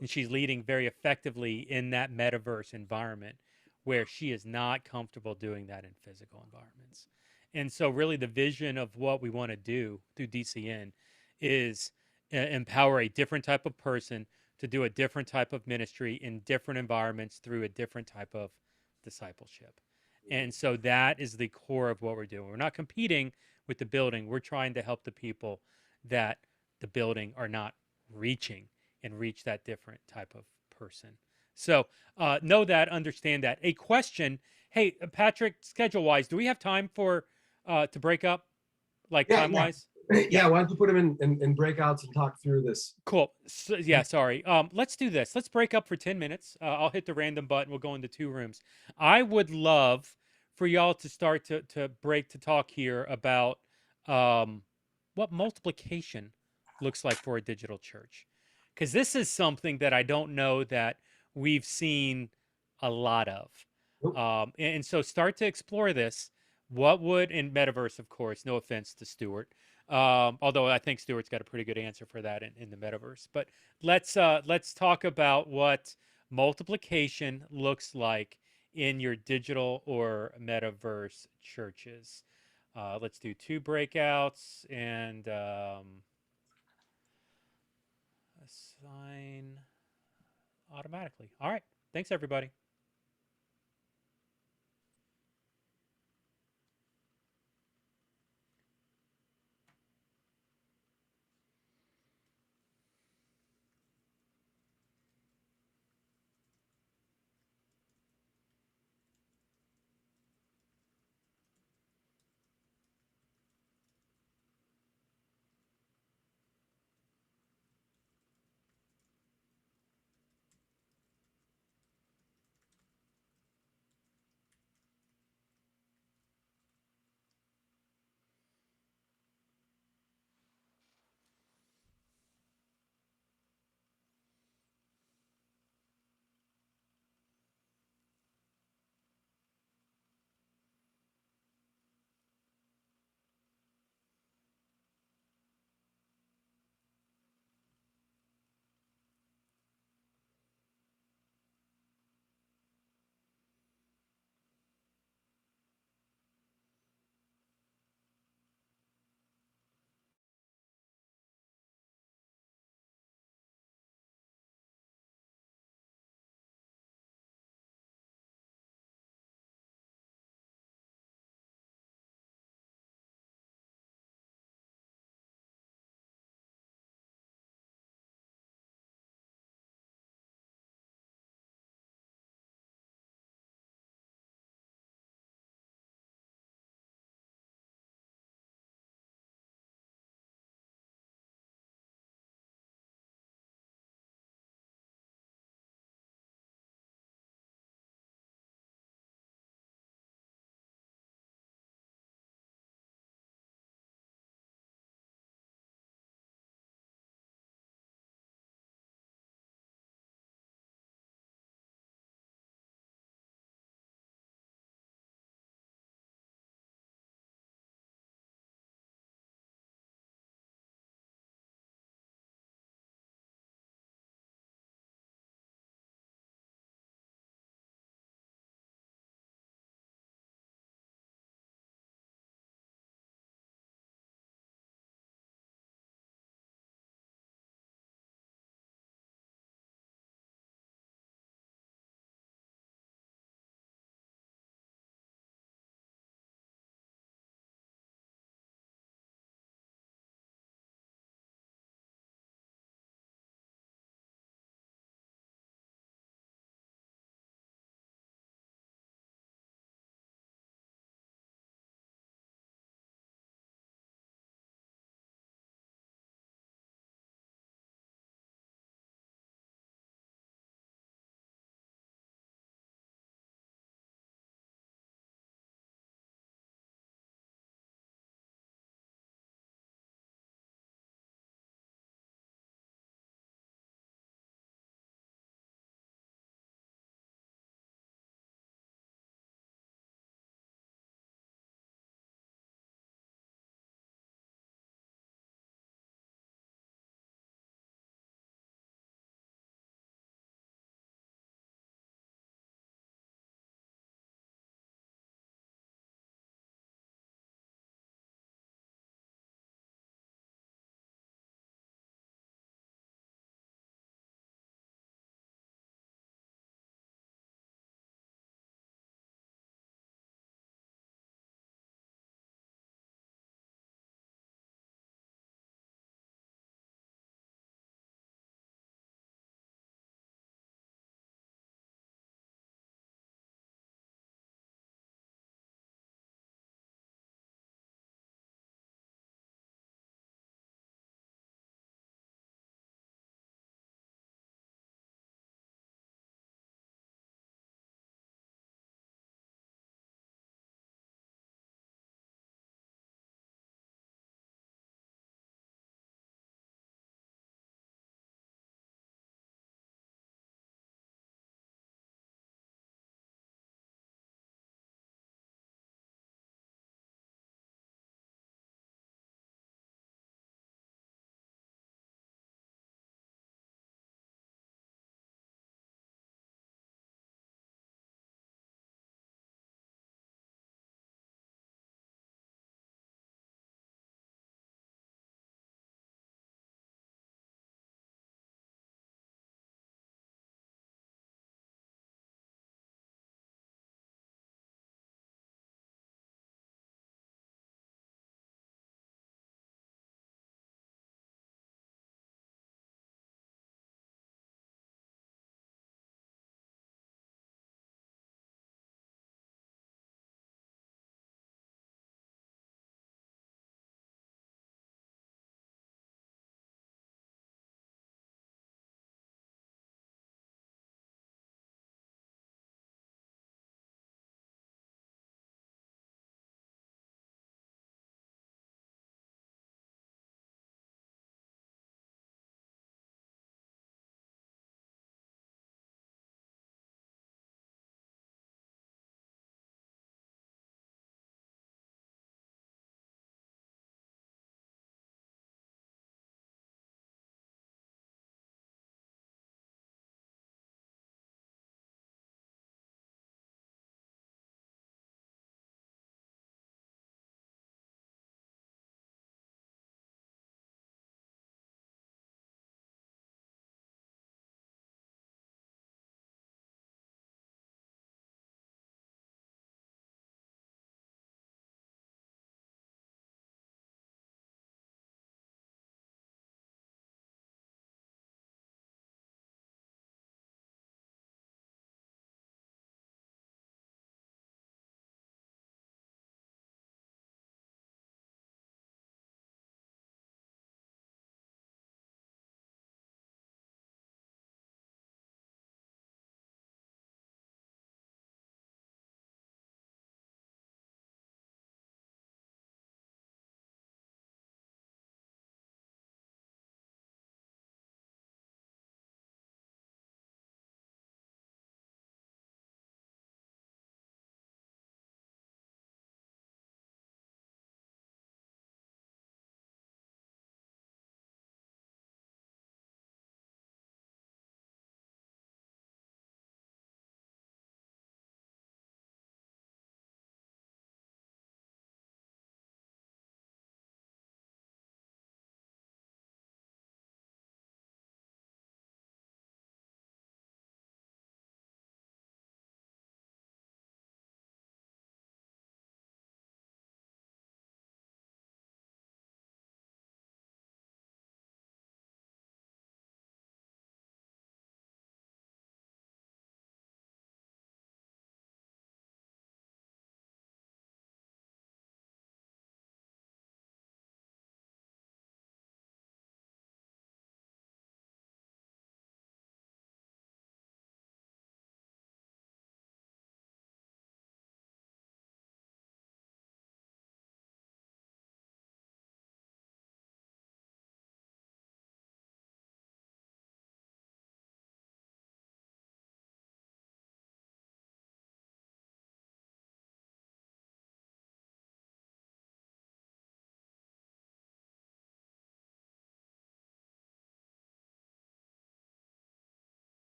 And she's leading very effectively in that metaverse environment where she is not comfortable doing that in physical environments. And so, really, the vision of what we want to do through DCN is empower a different type of person to do a different type of ministry in different environments through a different type of discipleship. And so, that is the core of what we're doing. We're not competing with the building, we're trying to help the people that the building are not reaching and reach that different type of person. So, know that, understand that. A question. Hey, Patrick, schedule wise, do we have time for to break up, like Yeah, time wise? Yeah, why don't you put them in breakouts and talk through this? Cool. So, yeah, sorry. Let's do this. Let's break up for 10 minutes. I'll hit the random button. We'll go into 2 rooms. I would love for y'all to start to break to talk here about what multiplication looks like for a digital church. Because this is something that I don't know that we've seen a lot of. Nope. And so start to explore this. What would, in metaverse, of course, no offense to Stuart, although I think Stuart's got a pretty good answer for that in the metaverse. But let's talk about what multiplication looks like in your digital or metaverse churches. Let's do 2 breakouts and assign automatically. All right. Thanks, everybody.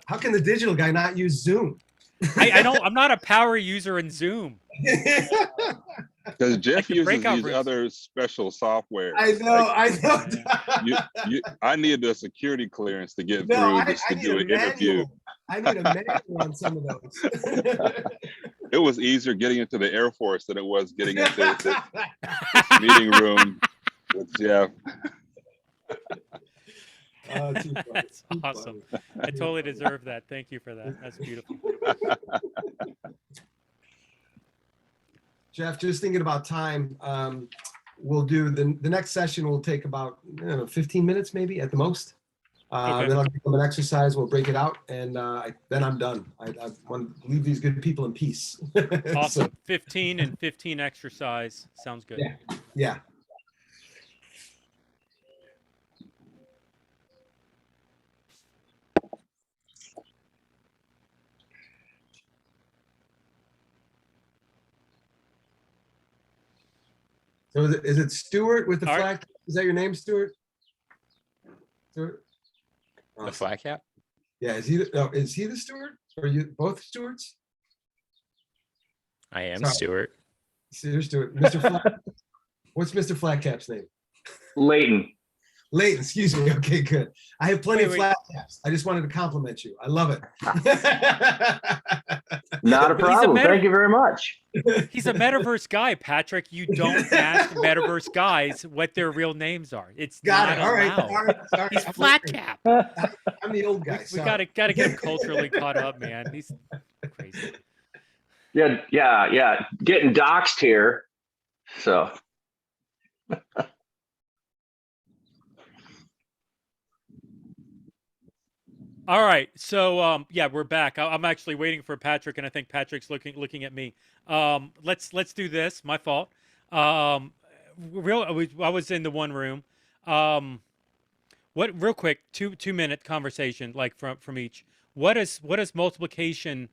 How can the digital guy not use Zoom? I don't. I'm not a power user in Zoom. Because Jeff Like the uses breakout these rooms. other special software. I know, I know. I needed a security clearance to get No, through I just to need do a an interview. manual. I need a manual on some of those. It was easier getting into the Air Force than it was getting into this meeting room with Jeff. Oh, too funny, That's too awesome. funny. I totally deserve that. Thank you for that. That's beautiful. Jeff, just thinking about time, we'll do the next session will take about 15 minutes maybe at the most. Okay. Then I'll give them an exercise, we'll break it out, and then I'm done. I want to leave these good people in peace. Awesome. So, 15 and 15 exercise. Sounds good. yeah, yeah. So is it Stuart with the All right. flag? Is that your name, Stuart? Stuart? The Awesome. flat cap? Yeah, is he the Stuart? Or are you both Stuarts? I am Sorry. Stuart. Stuart. Mr. Flat. What's Mr. Flatcap's name? Leighton. Leighton, excuse me. Okay, good. I have plenty of Wait. flat caps. I just wanted to compliment you. I love it. Not a problem. Thank you very much. He's a metaverse guy, Patrick. You don't ask metaverse guys what their real names are. It's Got not it. All right. allowed. Sorry. He's I'm flat learning. cap. I'm the old guy. We gotta get him culturally caught up, man. He's crazy. Yeah. Getting doxxed here. So All right, so yeah, we're back. I'm actually waiting for Patrick, and I think Patrick's looking at me. Let's do this. My fault. I was in the one room. What real quick 2 minute conversation like from each. What does multiplication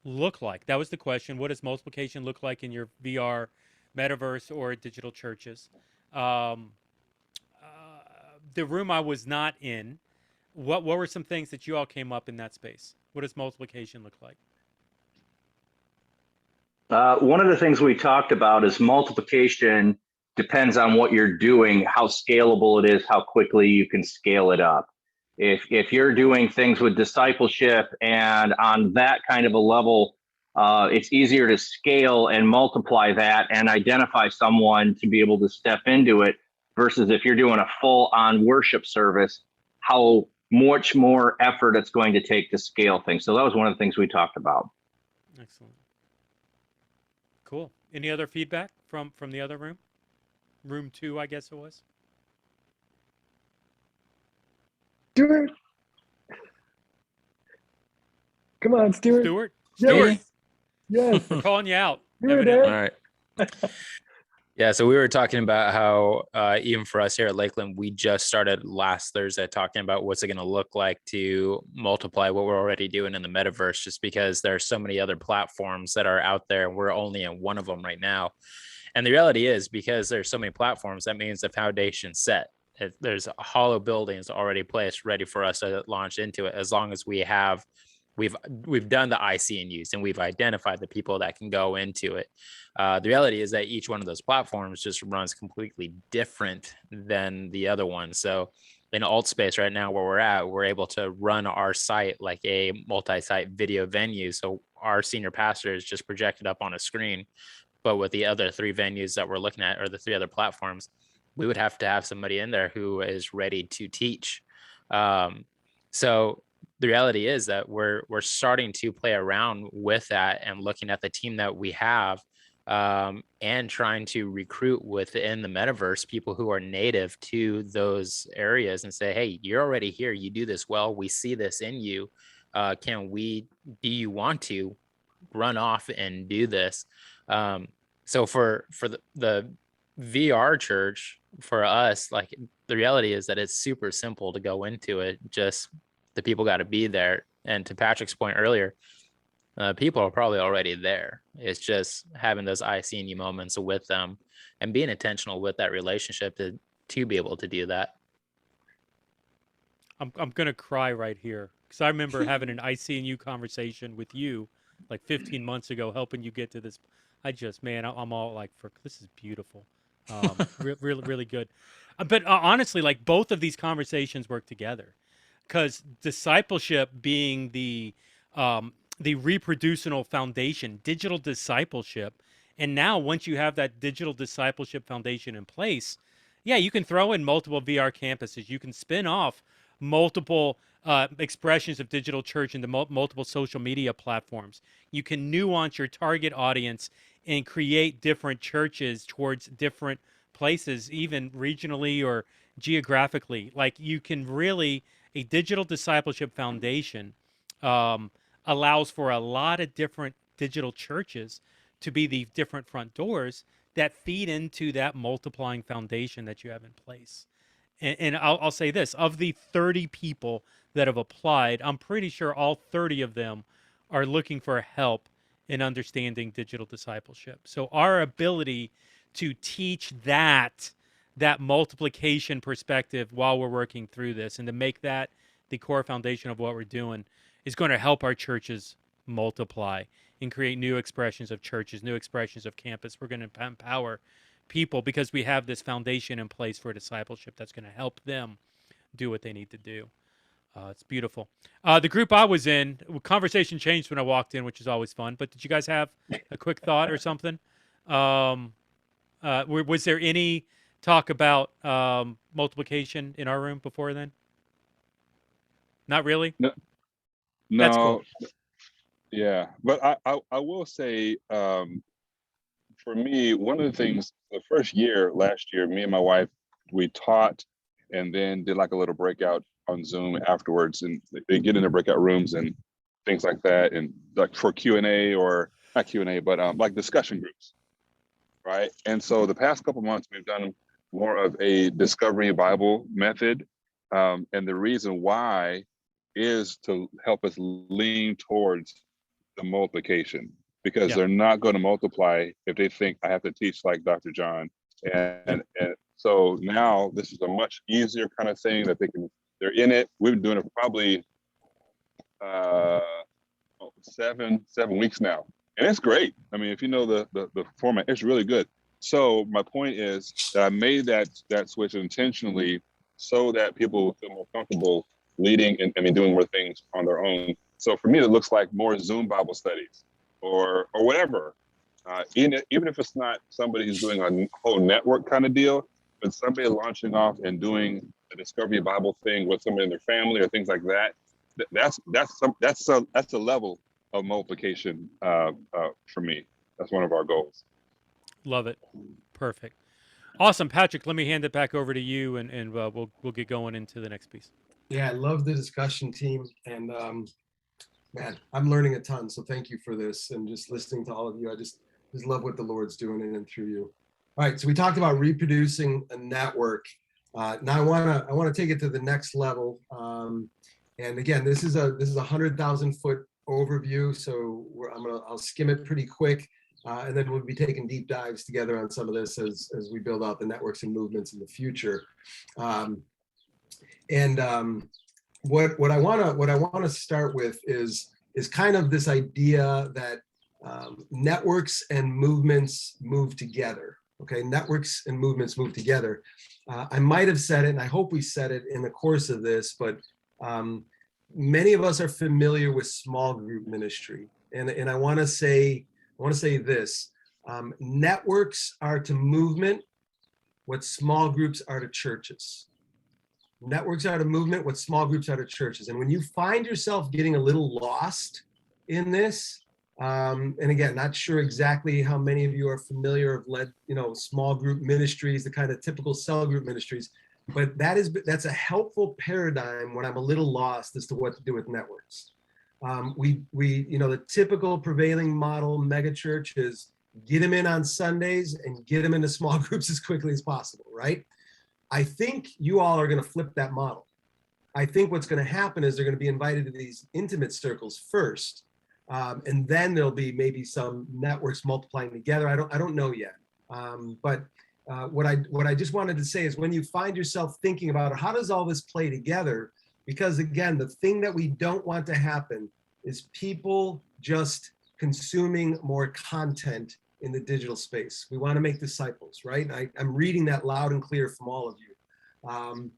look like? That was the question. What does multiplication look like in your VR, metaverse, or digital churches? The room I was not in. What were some things that you all came up in that space? What does multiplication look like? one of the things we talked about is multiplication depends on what you're doing, how scalable it is, how quickly you can scale it up. If you're doing things with discipleship and on that kind of a level, it's easier to scale and multiply that and identify someone to be able to step into it versus if you're doing a full-on worship service, how much more effort it's going to take to scale things. So that was one of the things we talked about. Excellent. Cool. Any other feedback from the other room? Room 2, I guess it was. Stuart. Come on, Stuart. Stuart? Yes. Stuart, Yes. we're calling you out. You were evidently. there. All right. Yeah, so we were talking about how even for us here at Lakeland, we just started last Thursday talking about what's it going to look like to multiply what we're already doing in the metaverse, just because there are so many other platforms that are out there. And we're only in one of them right now. And the reality is, because there's so many platforms, that means the foundation's set. There's hollow buildings already placed, ready for us to launch into it, as long as we've done the IC&Us and we've identified the people that can go into it. The reality is that each one of those platforms just runs completely different than the other one. So in alt space right now where we're at, we're able to run our site like a multi-site video venue. So our senior pastor is just projected up on a screen. But with the other 3 venues that we're looking at, or the 3 other platforms, we would have to have somebody in there who is ready to teach. So the reality is that we're starting to play around with that and looking at the team that we have, and trying to recruit within the metaverse people who are native to those areas and say, hey, you're already here. You do this well. We see this in you. Do you want to run off and do this? So for the VR church, for us, like the reality is that it's super simple to go into it. Just the people got to be there. And to Patrick's point earlier, people are probably already there. It's just having those IC&U moments with them and being intentional with that relationship to be able to do that. I'm gonna cry right here because I remember having an ICNU conversation with you like 15 months ago, helping you get to this. Man, I'm all like, this is beautiful, really, really good. But honestly, like both of these conversations work together, because discipleship being the reproducible foundation, digital discipleship, and now once you have that digital discipleship foundation in place, yeah, you can throw in multiple VR campuses. You can spin off multiple expressions of digital church into multiple social media platforms. You can nuance your target audience and create different churches towards different places, even regionally or geographically. Like you can really, a digital discipleship foundation um, allows for a lot of different digital churches to be the different front doors that feed into that multiplying foundation that you have in place. And I'll say this, of the 30 people that have applied, I'm pretty sure all 30 of them are looking for help in understanding digital discipleship. So our ability to teach that multiplication perspective while we're working through this and to make that the core foundation of what we're doing is going to help our churches multiply and create new expressions of churches, new expressions of campus. We're going to empower people because we have this foundation in place for discipleship that's going to help them do what they need to do. It's beautiful. The group I was in, conversation changed when I walked in, which is always fun. But did you guys have a quick thought or something? Was there any talk about multiplication in our room before then? Not really? No, That's cool. no, yeah, but I will say, for me, one of the things, the first year, last year, me and my wife, we taught and then did like a little breakout on Zoom afterwards, and they get in their breakout rooms and things like that, and like for Q&A, or not Q&A, but like discussion groups, right? And so the past couple months, we've done more of a discovery Bible method, and the reason why is to help us lean towards the multiplication, because Yeah. they're not going to multiply if they think I have to teach like Dr. John. And so now this is a much easier kind of thing that they're in it. We've been doing it for probably 7 weeks now. And it's great. I mean, if you know the format, it's really good. So my point is that I made that switch intentionally so that people will feel more comfortable leading and doing more things on their own. So for me, it looks like more Zoom Bible studies or whatever. Even if it's not somebody who's doing a whole network kind of deal, but somebody launching off and doing a Discovery Bible thing with somebody in their family or things like that. That's a level of multiplication for me. That's one of our goals. Love it. Perfect. Awesome, Patrick. Let me hand it back over to you, and we'll get going into the next piece. Yeah, I love the discussion, team, and man, I'm learning a ton. So thank you for this, and just listening to all of you. I just love what the Lord's doing in and through you. All right, so we talked about reproducing a network. Now I want to take it to the next level. And again, this is a 100,000-foot overview, so I'll skim it pretty quick, and then we'll be taking deep dives together on some of this as we build out the networks and movements in the future. What I want to start with is kind of this idea that networks and movements move together. Okay, networks and movements move together. I might have said it, and I hope we said it in the course of this, but many of us are familiar with small group ministry, and I want to say this: networks are to movement what small groups are to churches. Networks are to movement what small groups are to churches. And when you find yourself getting a little lost in this, and again, not sure exactly how many of you are familiar of led, small group ministries, the kind of typical cell group ministries, but that's a helpful paradigm when I'm a little lost as to what to do with networks. The typical prevailing model megachurch is get them in on Sundays and get them into small groups as quickly as possible, right? I think you all are going to flip that model. I think what's going to happen is they're going to be invited to these intimate circles first, and then there'll be maybe some networks multiplying together. I don't know yet. But what I just wanted to say is when you find yourself thinking about how does all this play together, Because again, the thing that we don't want to happen is people just consuming more content in the digital space. We want to make disciples, right? I'm reading that loud and clear from all of you.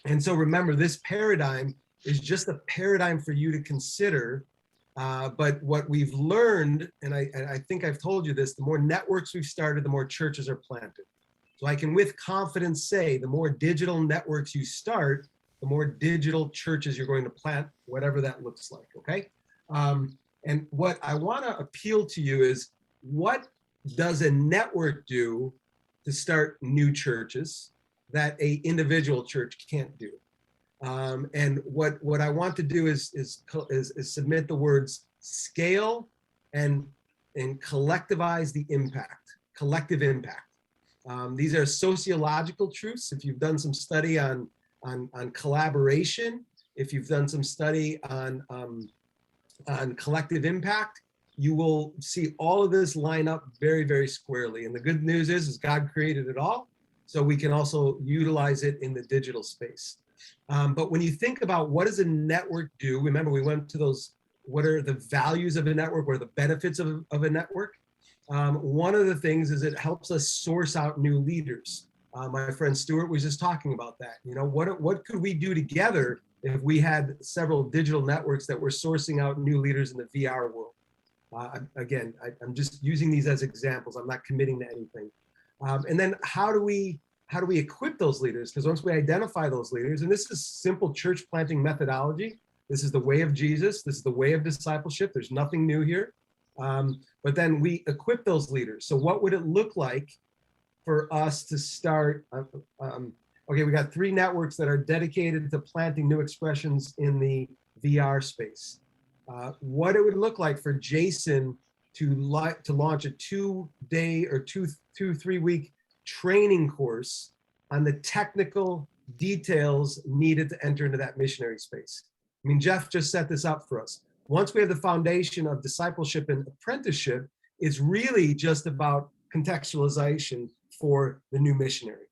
And so remember, this paradigm is just a paradigm for you to consider. But what we've learned, and I think I've told you this, the more networks we've started, the more churches are planted. So I can with confidence say the more digital networks you start, the more digital churches you're going to plant, whatever that looks like, okay? And what I want to appeal to you is, what does a network do to start new churches that a individual church can't do? And what I want to do is submit the words scale and collectivize the impact, collective impact. These are sociological truths. If you've done some study on collaboration, if you've done some study on collective impact, you will see all of this line up very, very squarely. And the good news is God created it all, so we can also utilize it in the digital space. But when you think about what does a network do, remember we went to those, what are the values of a network, what are the benefits of a network? One of the things is it helps us source out new leaders. My friend Stuart was just talking about that. You know, what could we do together if we had several digital networks that were sourcing out new leaders in the VR world? Again, I'm just using these as examples. I'm not committing to anything. And then how do we equip those leaders? Because once we identify those leaders, and this is simple church planting methodology, this is the way of Jesus, this is the way of discipleship, there's nothing new here. But then we equip those leaders. So what would it look like for us to start? Okay, we got 3 networks that are dedicated to planting new expressions in the VR space. What it would look like for Jason to launch a 2-day or 3-week training course on the technical details needed to enter into that missionary space. I mean, Jeff just set this up for us. Once we have the foundation of discipleship and apprenticeship, it's really just about contextualization for the new missionary.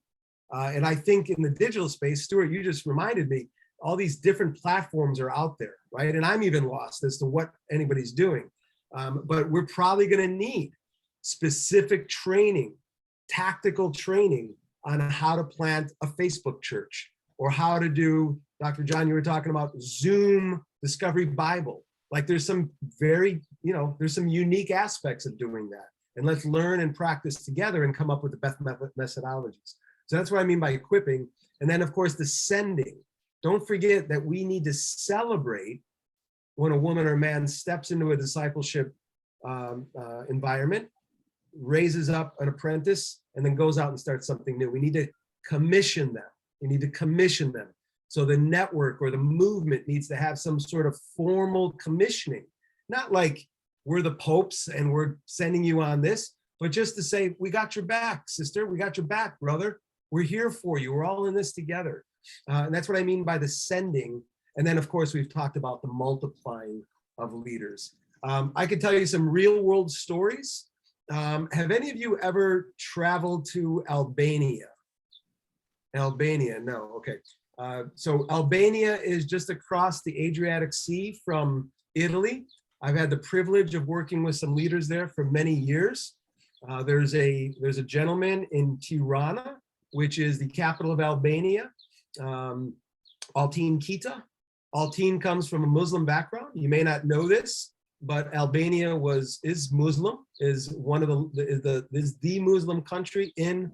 And I think in the digital space, Stuart, you just reminded me, all these different platforms are out there, right? And I'm even lost as to what anybody's doing. But we're probably going to need specific training, tactical training on how to plant a Facebook church, or how to do, Dr. John, you were talking about Zoom Discovery Bible. Like there's some very, there's some unique aspects of doing that. And let's learn and practice together and come up with the best methodologies. So that's what I mean by equipping. And then of course the sending. Don't forget that we need to celebrate when a woman or man steps into a discipleship environment, raises up an apprentice, and then goes out and starts something new. We need to commission them. We need to commission them. So the network or the movement needs to have some sort of formal commissioning. Not like we're the popes and we're sending you on this, but just to say, we got your back, sister. We got your back, brother. We're here for you. We're all in this together. And that's what I mean by the sending. And then, of course, we've talked about the multiplying of leaders. I could tell you some real world stories. Have any of you ever traveled to Albania? Albania, no, okay. So Albania is just across the Adriatic Sea from Italy. I've had the privilege of working with some leaders there for many years. There's a gentleman in Tirana, which is the capital of Albania, Altin Kita. Altin comes from a Muslim background. You may not know this, but Albania is Muslim, is one of the Muslim country in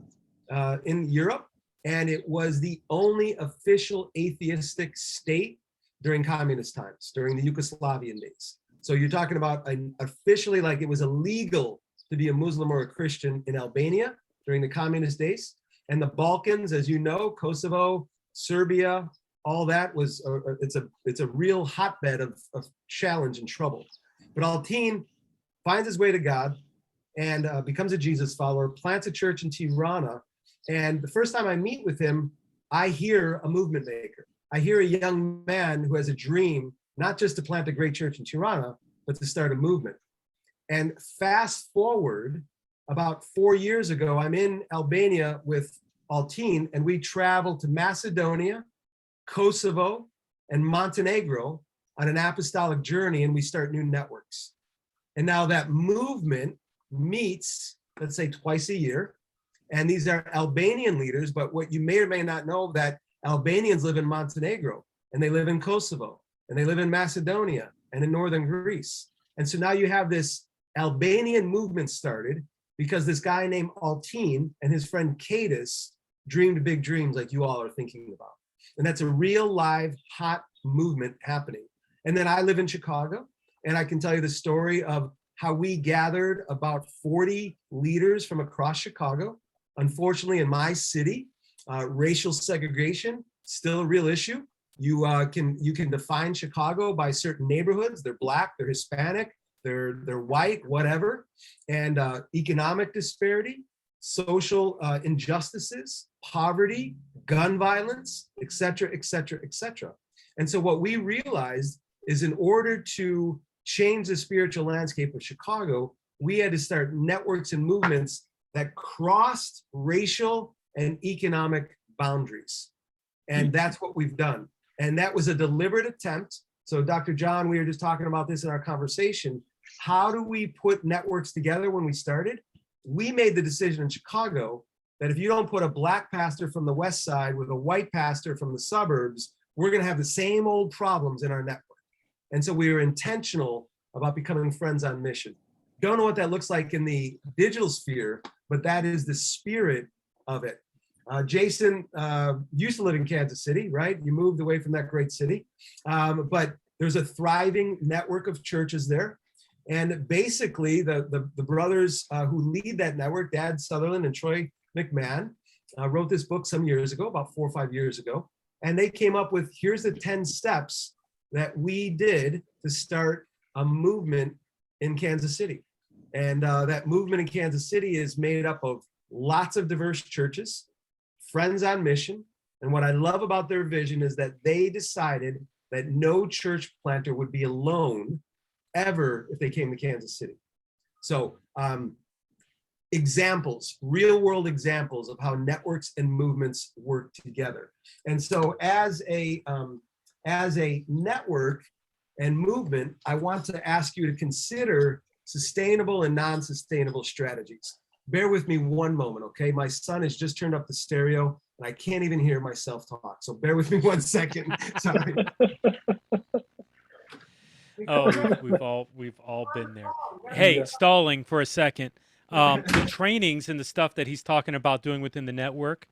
Europe. And it was the only official atheistic state during communist times, during the Yugoslavian days. So you're talking about officially, like it was illegal to be a Muslim or a Christian in Albania during the communist days. And the Balkans, as you know, Kosovo, Serbia, all that was, it's a real hotbed of challenge and trouble. But Altin finds his way to God and becomes a Jesus follower, plants a church in Tirana. And the first time I meet with him, I hear a movement maker. I hear a young man who has a dream, not just to plant a great church in Tirana, but to start a movement. And fast forward, about 4 years ago, I'm in Albania with Altin, and we traveled to Macedonia, Kosovo, and Montenegro on an apostolic journey, and we start new networks. And now that movement meets, let's say, twice a year. And these are Albanian leaders, but what you may or may not know, that Albanians live in Montenegro, and they live in Kosovo, and they live in Macedonia and in northern Greece. And so now you have this Albanian movement started because this guy named Altin and his friend Cadis dreamed big dreams like you all are thinking about. And that's a real live hot movement happening. And then I live in Chicago, and I can tell you the story of how we gathered about 40 leaders from across Chicago. Unfortunately, in my city, racial segregation still a real issue. You can define Chicago by certain neighborhoods. They're Black, they're Hispanic, they're white, whatever. And economic disparity, social injustices, poverty, gun violence, et cetera, et cetera, et cetera. And so what we realized is, in order to change the spiritual landscape of Chicago, we had to start networks and movements that crossed racial and economic boundaries. And that's what we've done. And that was a deliberate attempt. So Dr. John, we were just talking about this in our conversation. How do we put networks together when we started? We made the decision in Chicago that if you don't put a Black pastor from the West Side with a white pastor from the suburbs, we're gonna have the same old problems in our network. And so we were intentional about becoming friends on mission. Don't know what that looks like in the digital sphere, but that is the spirit of it. Jason used to live in Kansas City, right? You moved away from that great city. But there's a thriving network of churches there. And basically the brothers who lead that network, Dad Sutherland and Troy McMahon, wrote this book some years ago, about 4 or 5 years ago. And they came up with, here's the 10 steps that we did to start a movement in Kansas City. And that movement in Kansas City is made up of lots of diverse churches, friends on mission. And what I love about their vision is that they decided that no church planter would be alone ever if they came to Kansas City. So examples, real world examples of how networks and movements work together. And so as a network and movement, I want to ask you to consider sustainable and non-sustainable strategies. Bear with me one moment, okay? My son has just turned up the stereo and I can't even hear myself talk. So bear with me 1 second. Sorry. Oh, we've all been there. Hey, stalling for a second. The trainings and the stuff that he's talking about doing within the network,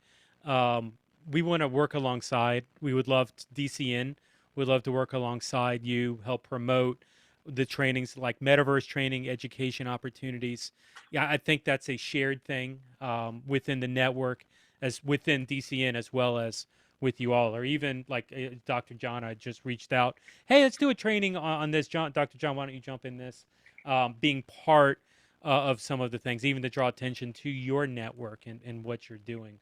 we want to work alongside. We would love DCN. We'd love to work alongside you, help promote the trainings like metaverse training, education opportunities. Yeah, I think that's a shared thing within the network, as within DCN as well as with you all, or even like Dr. John, I just reached out. Hey, let's do a training on this. Dr. John, why don't you jump in this? Being part of some of the things, even to draw attention to your network and what you're doing.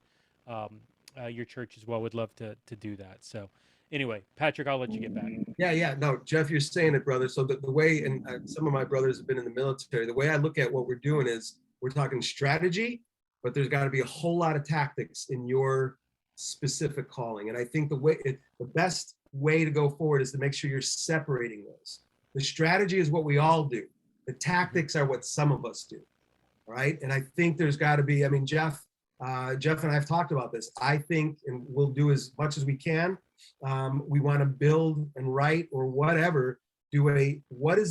Your church as well would love to do that. So anyway, Patrick, I'll let you get back. Yeah, no, Jeff, you're saying it, brother. So the way, and some of my brothers have been in the military, the way I look at what we're doing is we're talking strategy, but there's got to be a whole lot of tactics in your specific calling. And I think the best way to go forward is to make sure you're separating those. The strategy is what we all do. The tactics are what some of us do, right? And I think there's got to be, I mean, Jeff and I have talked about this. I think, and we'll do as much as we can. We want to build and write or whatever, what are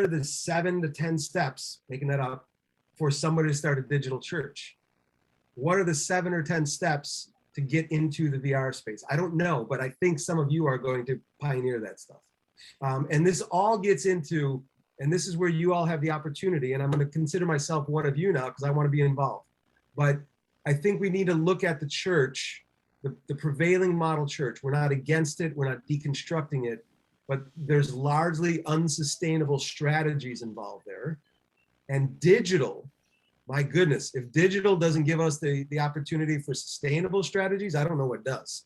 the 7 to 10 steps, making that up, for somebody to start a digital church? What are the 7 or 10 steps to get into the VR space? I don't know, but I think some of you are going to pioneer that stuff. And this all gets into, and this is where you all have the opportunity, and I'm going to consider myself one of you now because I want to be involved. But I think we need to look at the church, the prevailing model church. We're not against it, we're not deconstructing it, but there's largely unsustainable strategies involved there. And digital, my goodness, if digital doesn't give us the opportunity for sustainable strategies, I don't know what does.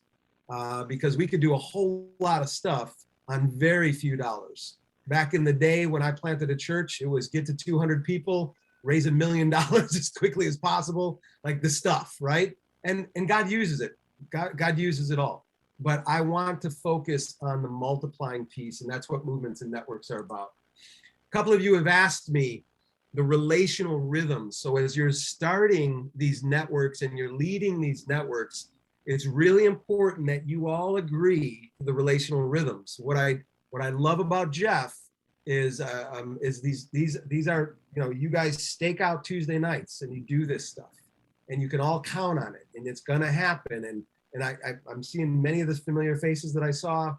Because we could do a whole lot of stuff on very few dollars. Back in the day when I planted a church, it was get to 200 people, raise $1 million as quickly as possible, like the stuff, right? And God uses it. God uses it all. but I want to focus on the multiplying piece, and that's what movements and networks are about. A couple of you have asked me the relational rhythms. So as you're starting these networks and you're leading these networks, it's really important that you all agree to the relational rhythms. What I love about Jeff is these are, you know, you guys stake out Tuesday nights and you do this stuff, and you can all count on it, and it's gonna happen. And I'm seeing many of the familiar faces that I saw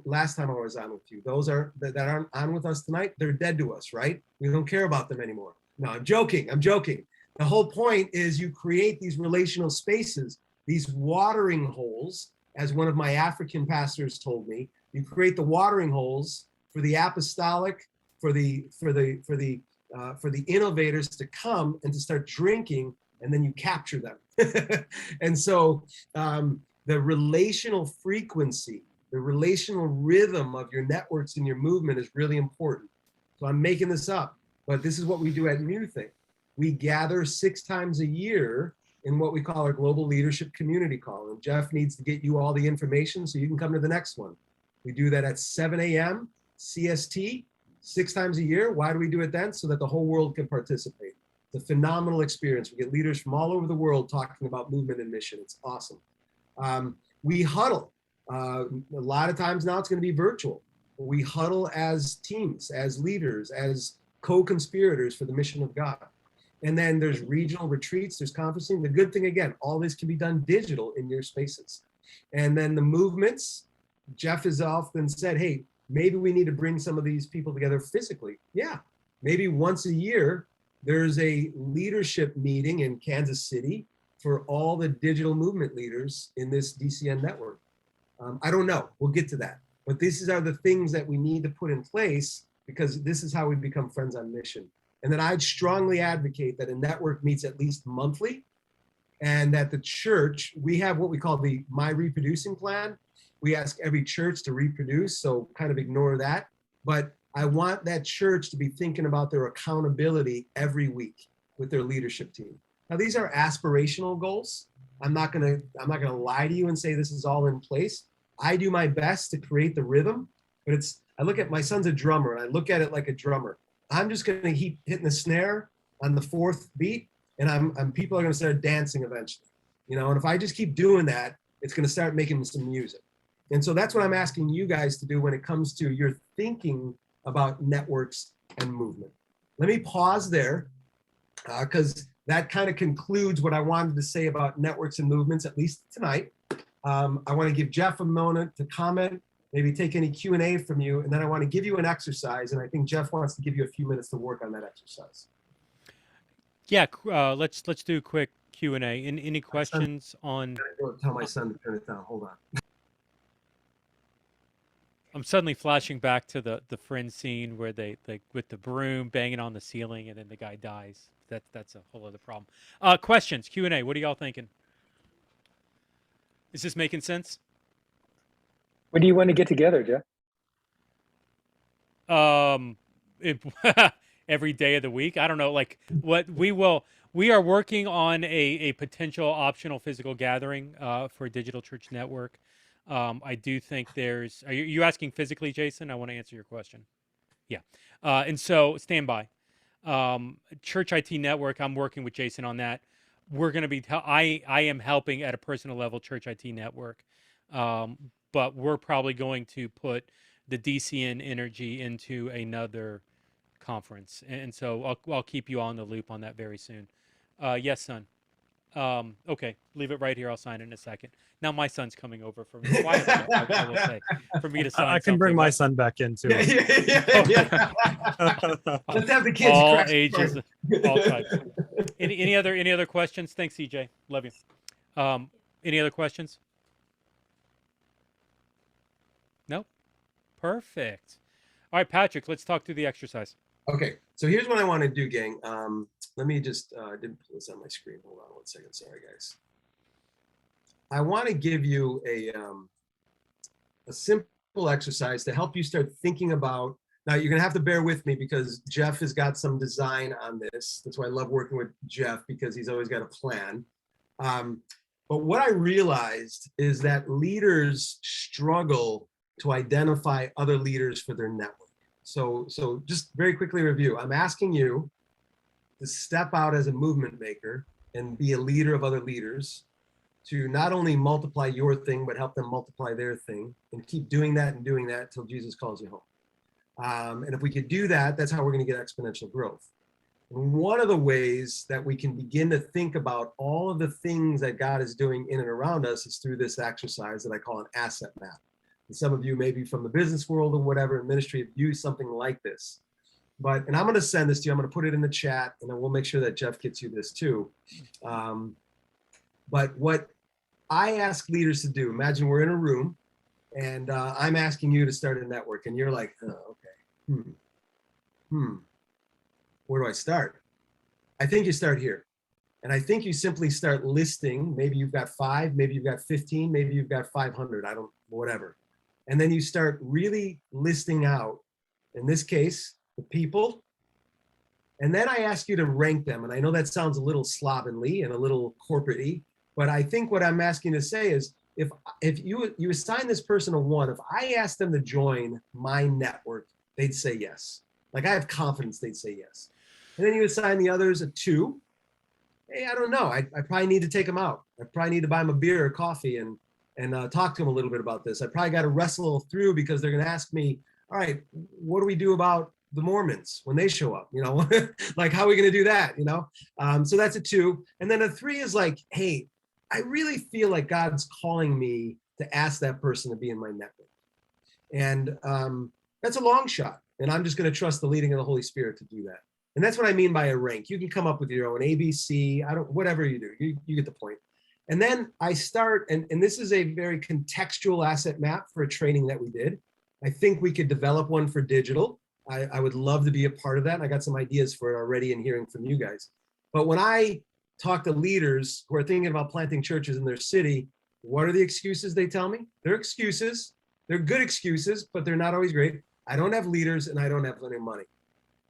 last time I was on with you. Those that aren't on with us tonight, they're dead to us, right? We don't care about them anymore. No, I'm joking. The whole point is you create these relational spaces, these watering holes, as one of my African pastors told me. You create the watering holes for the apostolic, for the innovators to come and to start drinking, and then you capture them. And so the relational frequency, the relational rhythm of your networks and your movement is really important. So I'm making this up, but this is what we do at New Thing. We gather 6 times a year in what we call our global leadership community call. And Jeff needs to get you all the information so you can come to the next one. We do that at 7 a.m. CST, 6 times a year. Why do we do it then? So that the whole world can participate. It's a phenomenal experience. We get leaders from all over the world talking about movement and mission. It's awesome. We huddle. A lot of times now it's going to be virtual. We huddle as teams, as leaders, as co-conspirators for the mission of God. And then there's regional retreats, there's conferencing. The good thing, again, all this can be done digital in your spaces. And then the movements, Jeff has often said, hey, maybe we need to bring some of these people together physically. Yeah, maybe once a year, there's a leadership meeting in Kansas City for all the digital movement leaders in this DCN network. I don't know, we'll get to that. But these are the things that we need to put in place, because this is how we become friends on mission. And then I'd strongly advocate that a network meets at least monthly, and that the church, we have what we call the My Reproducing Plan. We ask every church to reproduce, so kind of ignore that. But I want that church to be thinking about their accountability every week with their leadership team. Now, these are aspirational goals. I'm not gonna lie to you and say this is all in place. I do my best to create the rhythm, but I look at, my son's a drummer, and I look at it like a drummer. I'm just gonna keep hitting the snare on the 4th beat, and people are gonna start dancing eventually. You know, and if I just keep doing that, it's gonna start making some music. And so that's what I'm asking you guys to do when it comes to your thinking about networks and movement. Let me pause there, because that kind of concludes what I wanted to say about networks and movements, at least tonight. I want to give Jeff a moment to comment, maybe take any Q&A from you, and then I want to give you an exercise, and I think Jeff wants to give you a few minutes to work on that exercise. Yeah, let's do a quick Q&A. Any questions on? Tell my son to turn it down. Hold on. I'm suddenly flashing back to the Friends scene where they with the broom banging on the ceiling and then the guy dies. That's a whole other problem. Questions, Q&A. What are y'all thinking? Is this making sense? When do you want to get together, Jeff? Every day of the week. I don't know. Like what we are working on a potential optional physical gathering for Digital Church Network. I do think there's. Are you asking physically, Jason? I want to answer your question. Yeah. And so stand by. Church IT Network. I'm working with Jason on that. We're going to be. I am helping at a personal level. Church IT Network. But we're probably going to put the DCN energy into another conference, and so I'll keep you on the loop on that very soon. Yes, son. Okay, leave it right here. I'll sign it in a second. Now my son's coming over for me. Quietly, I will say, for me to sign. I can bring my son back in too. Yeah. Let's have the kids. All ages, all types. Any other questions? Thanks, CJ. Love you. Any other questions? Nope. Perfect. All right, Patrick. Let's talk through the exercise. Okay, so here's what I want to do, gang. Let me just, didn't put this on my screen. Hold on one second, sorry guys. I want to give you a simple exercise to help you start thinking about, now you're gonna have to bear with me because Jeff has got some design on this. That's why I love working with Jeff, because he's always got a plan. But what I realized is that leaders struggle to identify other leaders for their network. So just very quickly review. I'm asking you to step out as a movement maker and be a leader of other leaders, to not only multiply your thing, but help them multiply their thing, and keep doing that until Jesus calls you home. And if we could do that, that's how we're going to get exponential growth. And one of the ways that we can begin to think about all of the things that God is doing in and around us is through this exercise that I call an asset map. And some of you, maybe from the business world or whatever, in ministry, have used something like this. And I'm going to send this to you. I'm going to put it in the chat, and then we'll make sure that Jeff gets you this too. But what I ask leaders to do, imagine we're in a room, and I'm asking you to start a network, and you're like, oh, okay, where do I start? I think you start here. And I think you simply start listing, maybe you've got 5, maybe you've got 15, maybe you've got 500, whatever. And then you start really listing out, in this case, the people. And then I ask you to rank them. And I know that sounds a little slovenly and a little corporate-y, but I think what I'm asking to say is, if you assign this person a 1, if I ask them to join my network, they'd say yes. Like, I have confidence they'd say yes. And then you assign the others a 2. Hey, I don't know. I probably need to take them out. I probably need to buy them a beer or coffee and talk to them a little bit about this. I probably got to wrestle through, because they're going to ask me, all right, what do we do about the Mormons when they show up? Like, how are we going to do that? So that's a 2. And then a 3 is like, hey, I really feel like God's calling me to ask that person to be in my network. And that's a long shot. And I'm just going to trust the leading of the Holy Spirit to do that. And that's what I mean by a rank. You can come up with your own ABC, whatever you do, you get the point. And then I start, and this is a very contextual asset map for a training that we did. I think we could develop one for digital. I would love to be a part of that. And I got some ideas for it already in hearing from you guys. But when I talk to leaders who are thinking about planting churches in their city, what are the excuses they tell me? They're excuses. They're good excuses, but they're not always great. I don't have leaders and I don't have plenty of money.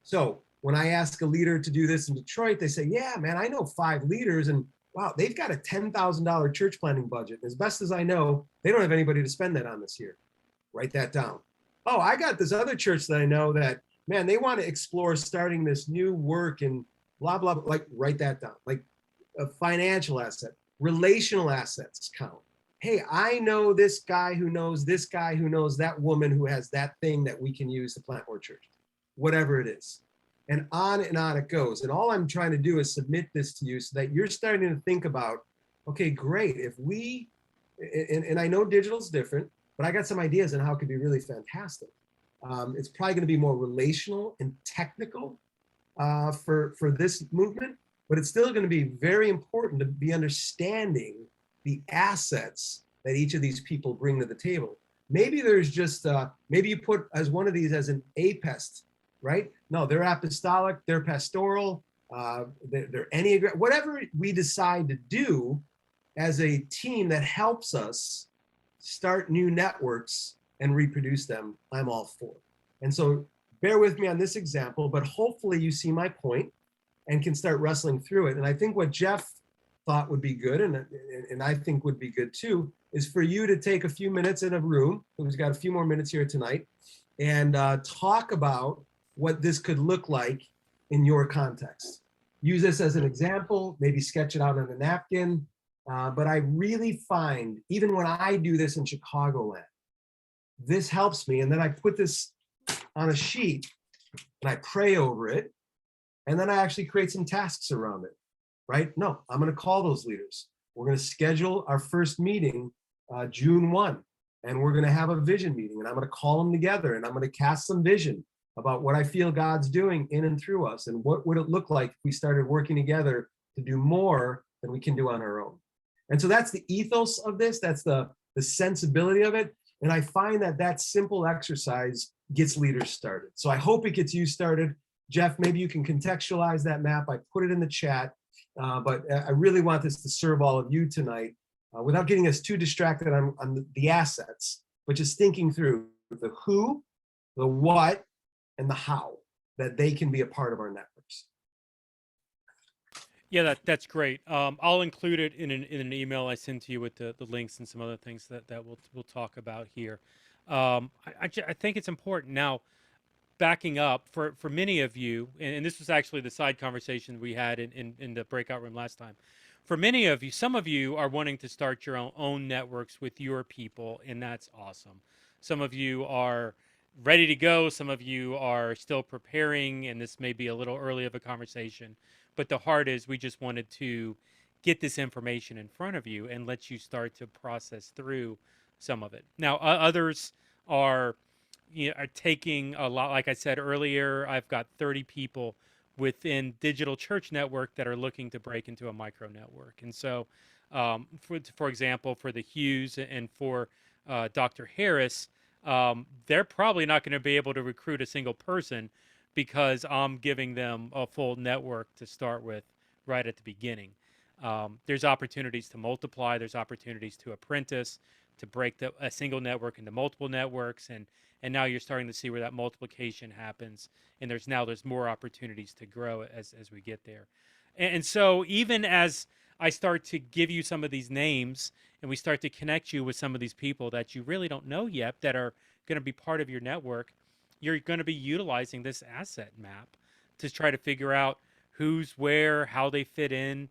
So when I ask a leader to do this in Detroit, they say, yeah, man, I know 5 leaders, and wow, they've got a $10,000 church planning budget. As best as I know, they don't have anybody to spend that on this year. Write that down. Oh, I got this other church that I know that, man, they want to explore starting this new work and blah, blah, blah. Like, write that down. Like, a financial asset, relational assets count. Hey, I know this guy who knows this guy who knows that woman who has that thing that we can use to plant more churches, whatever it is. And on it goes. And all I'm trying to do is submit this to you so that you're starting to think about, okay, great. If we, and I know digital's different, but I got some ideas on how it could be really fantastic. It's probably going to be more relational and technical for this movement, but it's still going to be very important to be understanding the assets that each of these people bring to the table. Maybe there's just, maybe you put as one of these as an APEST, right? No, they're apostolic, they're pastoral, they're Enneagram, whatever we decide to do as a team that helps us start new networks and reproduce them, I'm all for. And so bear with me on this example, but hopefully you see my point and can start wrestling through it. And I think what Jeff thought would be good, and I think would be good too, is for you to take a few minutes in a room, we've got a few more minutes here tonight, and talk about what this could look like in your context. Use this as an example, maybe sketch it out on a napkin. But I really find, even when I do this in Chicagoland, this helps me. And then I put this on a sheet and I pray over it. And then I actually create some tasks around it, right? No, I'm going to call those leaders. We're going to schedule our first meeting June 1, and we're going to have a vision meeting, and I'm going to call them together, and I'm going to cast some vision about what I feel God's doing in and through us, and what would it look like if we started working together to do more than we can do on our own. And so that's the ethos of this. That's the sensibility of it. And I find that that simple exercise gets leaders started. So I hope it gets you started. Jeff, maybe you can contextualize that map. I put it in the chat, but I really want this to serve all of you tonight without getting us too distracted on the assets, but just thinking through the who, the what, and the how that they can be a part of our networks. Yeah, that's great. I'll include it in an email I send to you with the links and some other things that we'll talk about here. I think it's important now. Backing up for many of you, and this was actually the side conversation we had in the breakout room last time. For many of you, some of you are wanting to start your own networks with your people, and that's awesome. Some of you are ready to go. Some of you are still preparing, and this may be a little early of a conversation. But the heart is we just wanted to get this information in front of you and let you start to process through some of it. Now, others are are taking a lot. Like I said earlier, I've got 30 people within Digital Church Network that are looking to break into a micro network. And so, for example, for the Hughes and for Dr. Harris, they're probably not going to be able to recruit a single person because I'm giving them a full network to start with right at the beginning. There's opportunities to multiply. There's opportunities to apprentice, to break a single network into multiple networks, and now you're starting to see where that multiplication happens, and there's more opportunities to grow as we get there. And so even as I start to give you some of these names and we start to connect you with some of these people that you really don't know yet that are going to be part of your network, you're going to be utilizing this asset map to try to figure out who's where, how they fit in,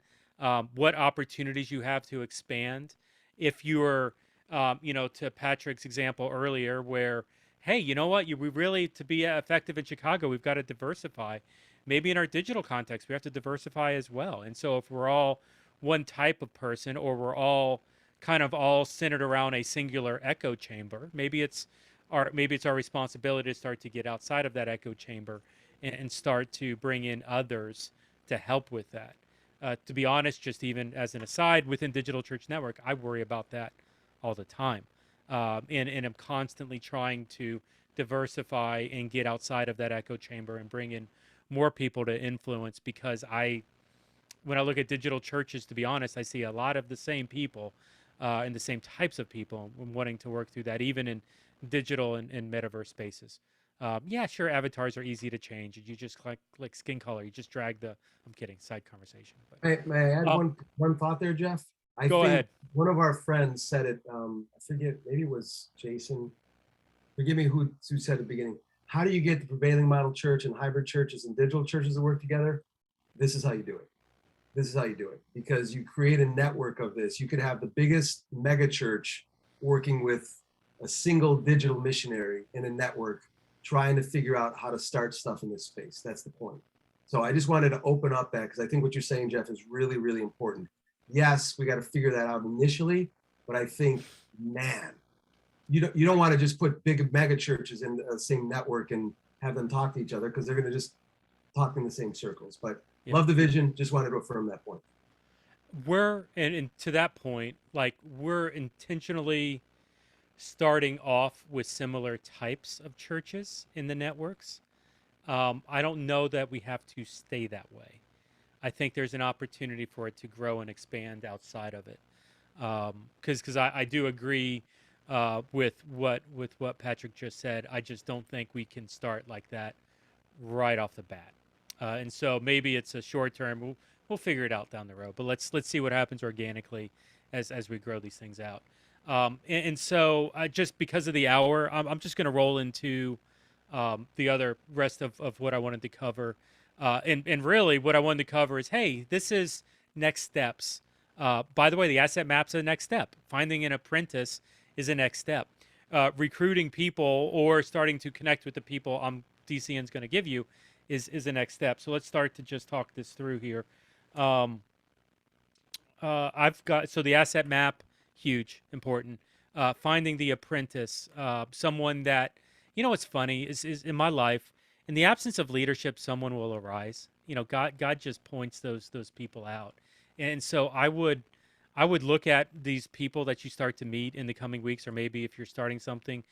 what opportunities you have to expand. If you're, to Patrick's example earlier, where, hey, you know what, we really, to be effective in Chicago, we've got to diversify. Maybe in our digital context, we have to diversify as well. And so if we're all one type of person, or we're all kind of all centered around a singular echo chamber, maybe it's our responsibility to start to get outside of that echo chamber and start to bring in others to help with that. To be honest, just even as an aside, within Digital Church Network, I worry about that all the time, and I'm constantly trying to diversify and get outside of that echo chamber and bring in more people to influence, because when I look at digital churches, to be honest, I see a lot of the same people and the same types of people wanting to work through that, even in digital and metaverse spaces. Yeah, sure, avatars are easy to change. You just like skin color. You just drag the. I'm kidding. Side conversation. But May I add one thought there, Jeff? I go think ahead. one of our friends said it. I forget. Maybe it was Jason. Forgive me who said at the beginning. How do you get the prevailing model church and hybrid churches and digital churches to work together? This is how you do it. This is how you do it, because you create a network of this. You could have the biggest mega church working with a single digital missionary in a network, trying to figure out how to start stuff in this space. That's the point. So I just wanted to open up that, because I think what you're saying, Jeff, is really, really important. Yes, we got to figure that out initially, but I think, man, you don't want to just put big mega churches in the same network and have them talk to each other, because they're going to just talk in the same circles. But Yeah. love the vision. Just wanted to affirm that point. And to that point, like, we're intentionally starting off with similar types of churches in the networks. I don't know that we have to stay that way. I think there's an opportunity for it to grow and expand outside of it. Because I do agree with what Patrick just said. I just don't think we can start like that right off the bat. And so maybe it's a short term. We'll figure it out down the road. But let's see what happens organically as we grow these things out. And so just because of the hour, I'm just going to roll into the other rest of what I wanted to cover. And really what I wanted to cover is, hey, this is next steps. By the way, the asset map's a next step. Finding an apprentice is a next step. Recruiting people or starting to connect with the people DCN's going to give you is the next step. So let's start to just talk this through here. I've got, so the asset map, huge, important. Finding the apprentice, someone that, what's funny is in my life, in the absence of leadership, someone will arise. God just points those people out. And so I would look at these people that you start to meet in the coming weeks, or maybe if you're starting something,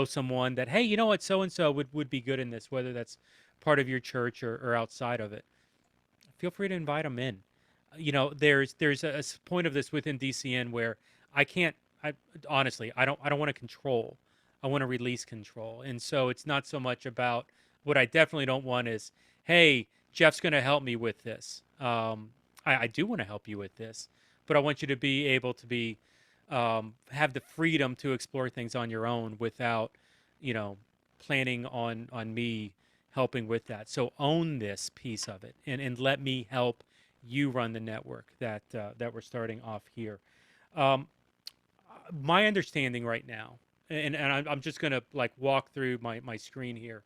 someone that, hey, you know what, so-and-so would be good in this, whether that's part of your church or outside of it. Feel free to invite them in. There's a point of this within DCN where I honestly, I don't want to control. I want to release control. And so it's not so much about, what I definitely don't want is, hey, Jeff's going to help me with this. I do want to help you with this, but I want you to be able to be have the freedom to explore things on your own without, you know, planning on me helping with that. So own this piece of it, and let me help you run the network that we're starting off here. Um, my understanding right now, and I'm just gonna like walk through my screen here.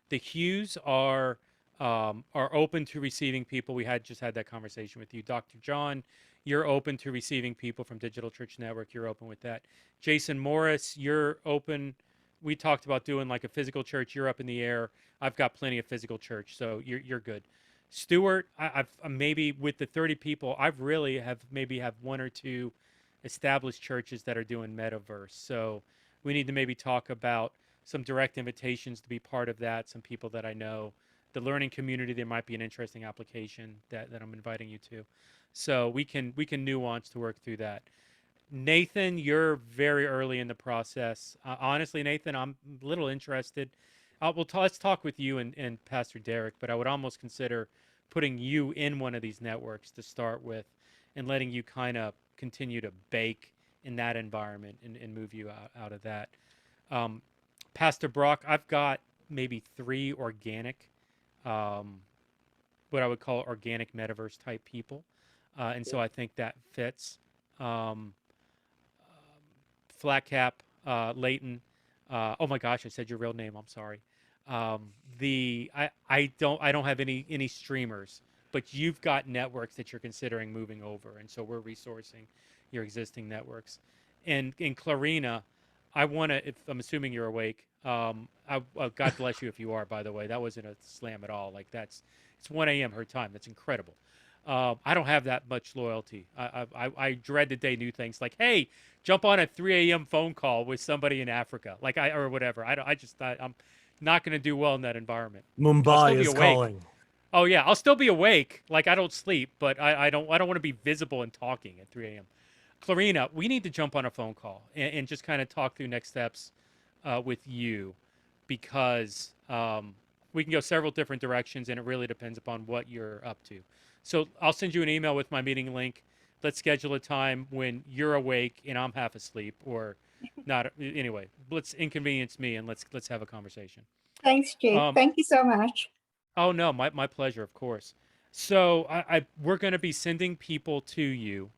The Hughes are open to receiving people. We had just had that conversation with you, Dr. John. You're open to receiving people from Digital Church Network. You're open with that. Jason Morris, you're open. We talked about doing like a physical church. You're up in the air. I've got plenty of physical church, so you're good. Stuart, I've maybe with the 30 people, I've really have maybe have one or two established churches that are doing metaverse. So we need to maybe talk about some direct invitations to be part of that. Some people that I know, the learning community, there might be an interesting application that I'm inviting you to. So we can nuance to work through that. Nathan, you're very early in the process. Honestly, Nathan, I'm a little interested. Let's talk with you and Pastor Derek, but I would almost consider putting you in one of these networks to start with and letting you kind of continue to bake in that environment and move you out of that. Um, Pastor Brock, I've got maybe 3 organic, what I would call organic metaverse type people. And so I think that fits. Um, Flat Cap, Leighton. Oh my gosh, I said your real name. I'm sorry. I don't have any streamers, but you've got networks that you're considering moving over, and so we're resourcing your existing networks. And in Clarina, I want to. If I'm assuming you're awake, God bless you if you are. By the way, that wasn't a slam at all. Like it's 1 a.m. her time. That's incredible. I don't have that much loyalty. I dread the day new things like, hey, jump on a 3 a.m. phone call with somebody in Africa, like or whatever. I'm not going to do well in that environment. I'll still Mumbai be is awake. calling. Oh yeah, I'll still be awake. Like I don't sleep, but I don't want to be visible and talking at 3 a.m. Clarina, we need to jump on a phone call and just kind of talk through next steps with you, because we can go several different directions, and it really depends upon what you're up to. So I'll send you an email with my meeting link. Let's schedule a time when you're awake and I'm half asleep, or not. Anyway, let's inconvenience me and let's have a conversation. Thanks, Jake. Thank you so much. Oh no, my pleasure, of course. So we're going to be sending people to you,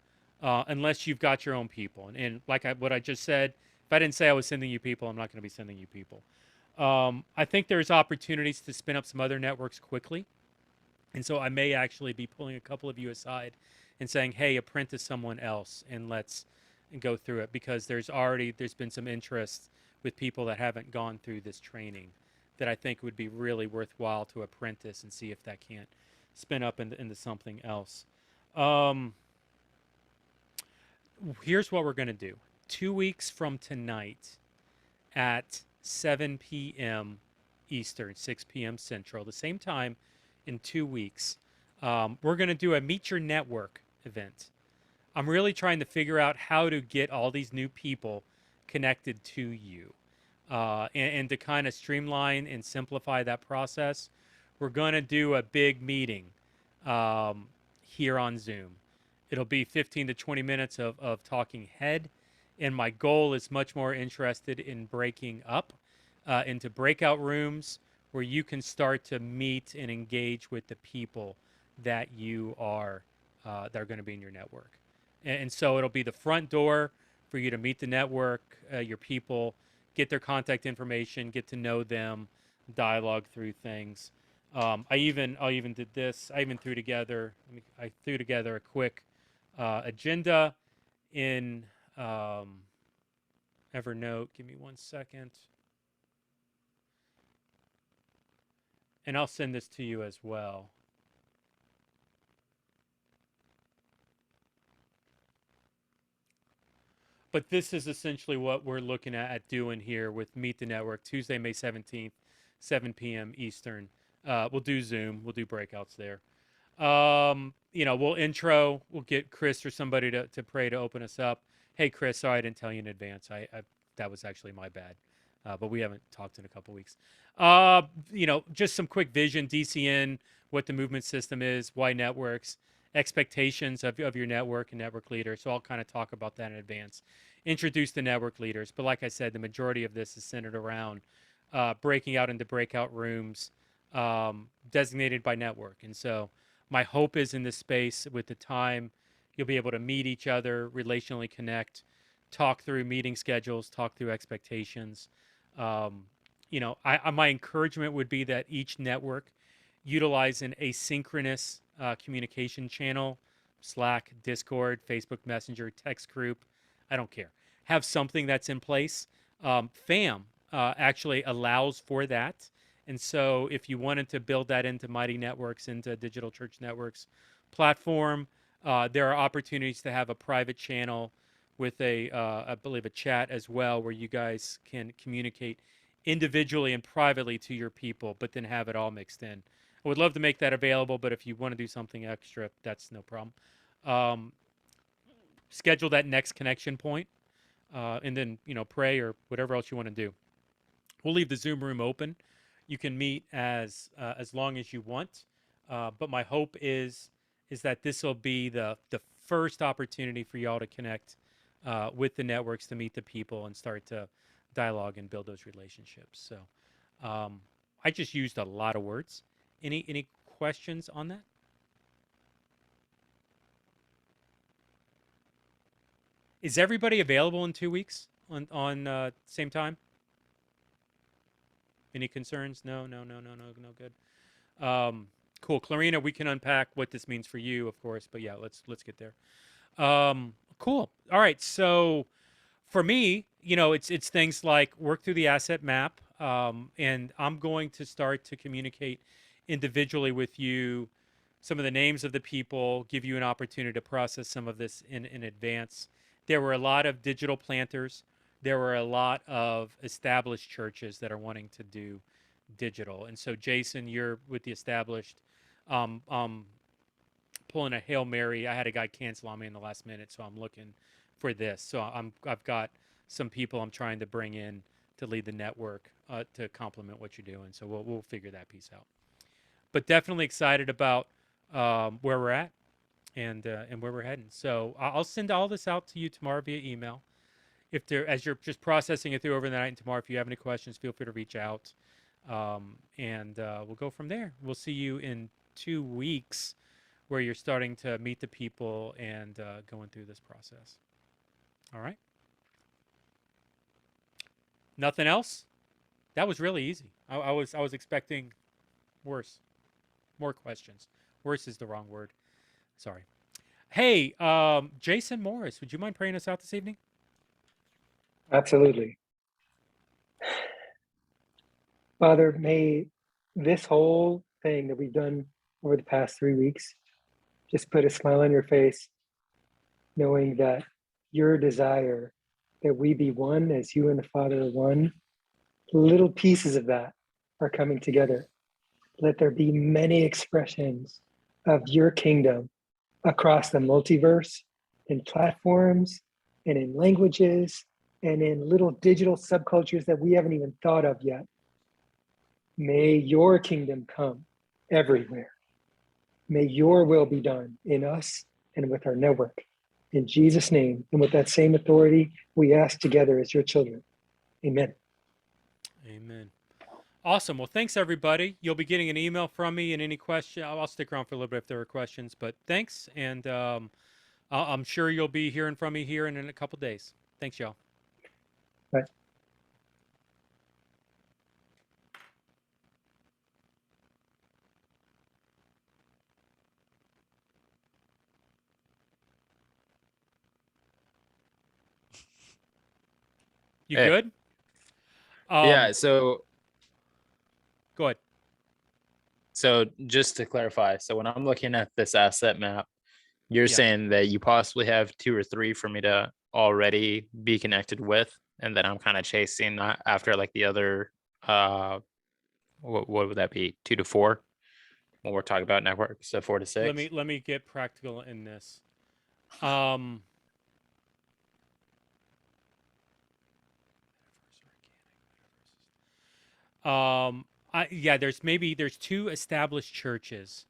unless you've got your own people. And like what I just said, if I didn't say I was sending you people, I'm not going to be sending you people. I think there's opportunities to spin up some other networks quickly. And so I may actually be pulling a couple of you aside and saying, hey, apprentice someone else and let's go through it, because there's been some interest with people that haven't gone through this training that I think would be really worthwhile to apprentice and see if that can't spin up into something else. Here's what we're going to do. 2 weeks from tonight at 7 p.m. Eastern, 6 p.m. Central, the same time in 2 weeks, we're going to do a Meet Your Network event. I'm really trying to figure out how to get all these new people connected to you, and to kind of streamline and simplify that process. We're going to do a big meeting here on Zoom. It'll be 15 to 20 minutes of talking head, and my goal is much more interested in breaking up into breakout rooms where you can start to meet and engage with the people that you are that are going to be in your network. And so it'll be the front door for you to meet the network, your people, get their contact information, get to know them, dialogue through things. I even did this. I even threw together a quick agenda in Evernote. Give me 1 second. And I'll send this to you as well. But this is essentially what we're looking at doing here with Meet the Network, Tuesday, May 17th, 7 p.m. Eastern. We'll do Zoom. We'll do breakouts there. We'll get Chris or somebody to pray to open us up. Hey, Chris, sorry I didn't tell you in advance. That was actually my bad. But we haven't talked in a couple weeks. Just some quick vision, DCN, what the movement system is, why networks, expectations of your network and network leader. So I'll kind of talk about that in advance. Introduce the network leaders. But like I said, the majority of this is centered around breaking out into breakout rooms designated by network. And so my hope is in this space with the time, you'll be able to meet each other, relationally connect, talk through meeting schedules, talk through expectations. My encouragement would be that each network utilize an asynchronous communication channel, Slack, Discord, Facebook Messenger, text group. I don't care. Have something that's in place. FAM actually allows for that. And so if you wanted to build that into Mighty Networks, into Digital Church Networks platform, there are opportunities to have a private channel with I believe, a chat as well, where you guys can communicate individually and privately to your people, but then have it all mixed in. I would love to make that available, but if you want to do something extra, that's no problem. Schedule that next connection point, and then pray or whatever else you want to do. We'll leave the Zoom room open. You can meet as long as you want, but my hope is that this will be the first opportunity for y'all to connect with the networks, to meet the people, and start to dialogue and build those relationships. So I just used a lot of words. Any questions on that? Is everybody available in 2 weeks on same time? Any concerns? No, good. Cool. Clarina, we can unpack what this means for you, of course, but yeah, let's get there. Cool. All right. So for me, it's things like work through the asset map, and I'm going to start to communicate individually with you some of the names of the people, give you an opportunity to process some of this in advance. There were a lot of digital planters. There were a lot of established churches that are wanting to do digital. And so, Jason, you're with the established. Pulling a Hail Mary. I had a guy cancel on me in the last minute, so I'm looking for this. So I've got some people I'm trying to bring in to lead the network to complement what you're doing. So we'll figure that piece out. But definitely excited about where we're at and where we're heading. So I'll send all this out to you tomorrow via email. As you're just processing it through over the night and tomorrow, if you have any questions, feel free to reach out, and we'll go from there. We'll see you in 2 weeks, where you're starting to meet the people and going through this process. All right. Nothing else? That was really easy. I was expecting worse, more questions. Worse is the wrong word. Sorry. Hey, Jason Morris, would you mind praying us out this evening? Absolutely. Father, may this whole thing that we've done over the past 3 weeks just put a smile on your face, knowing that your desire that we be one as you and the Father are one, little pieces of that are coming together. Let there be many expressions of your kingdom across the multiverse, in platforms and in languages and in little digital subcultures that we haven't even thought of yet. May your kingdom come everywhere. May your will be done in us and with our network. In Jesus' name, and with that same authority, we ask together as your children. Amen. Amen. Awesome. Well, thanks, everybody. You'll be getting an email from me, and any question, I'll stick around for a little bit if there are questions, but thanks, and I'm sure you'll be hearing from me here in a couple days. Thanks, y'all. Bye. You Hey. good? Yeah. So Go ahead. So just to clarify, so when I'm looking at this asset map, you're Yeah. saying that you possibly have 2 or 3 for me to already be connected with, and then I'm kind of chasing after like the other, what would that be? 2 to 4 when we're talking about networks, so 4 to 6. Let me get practical in this. Yeah, there's 2 established churches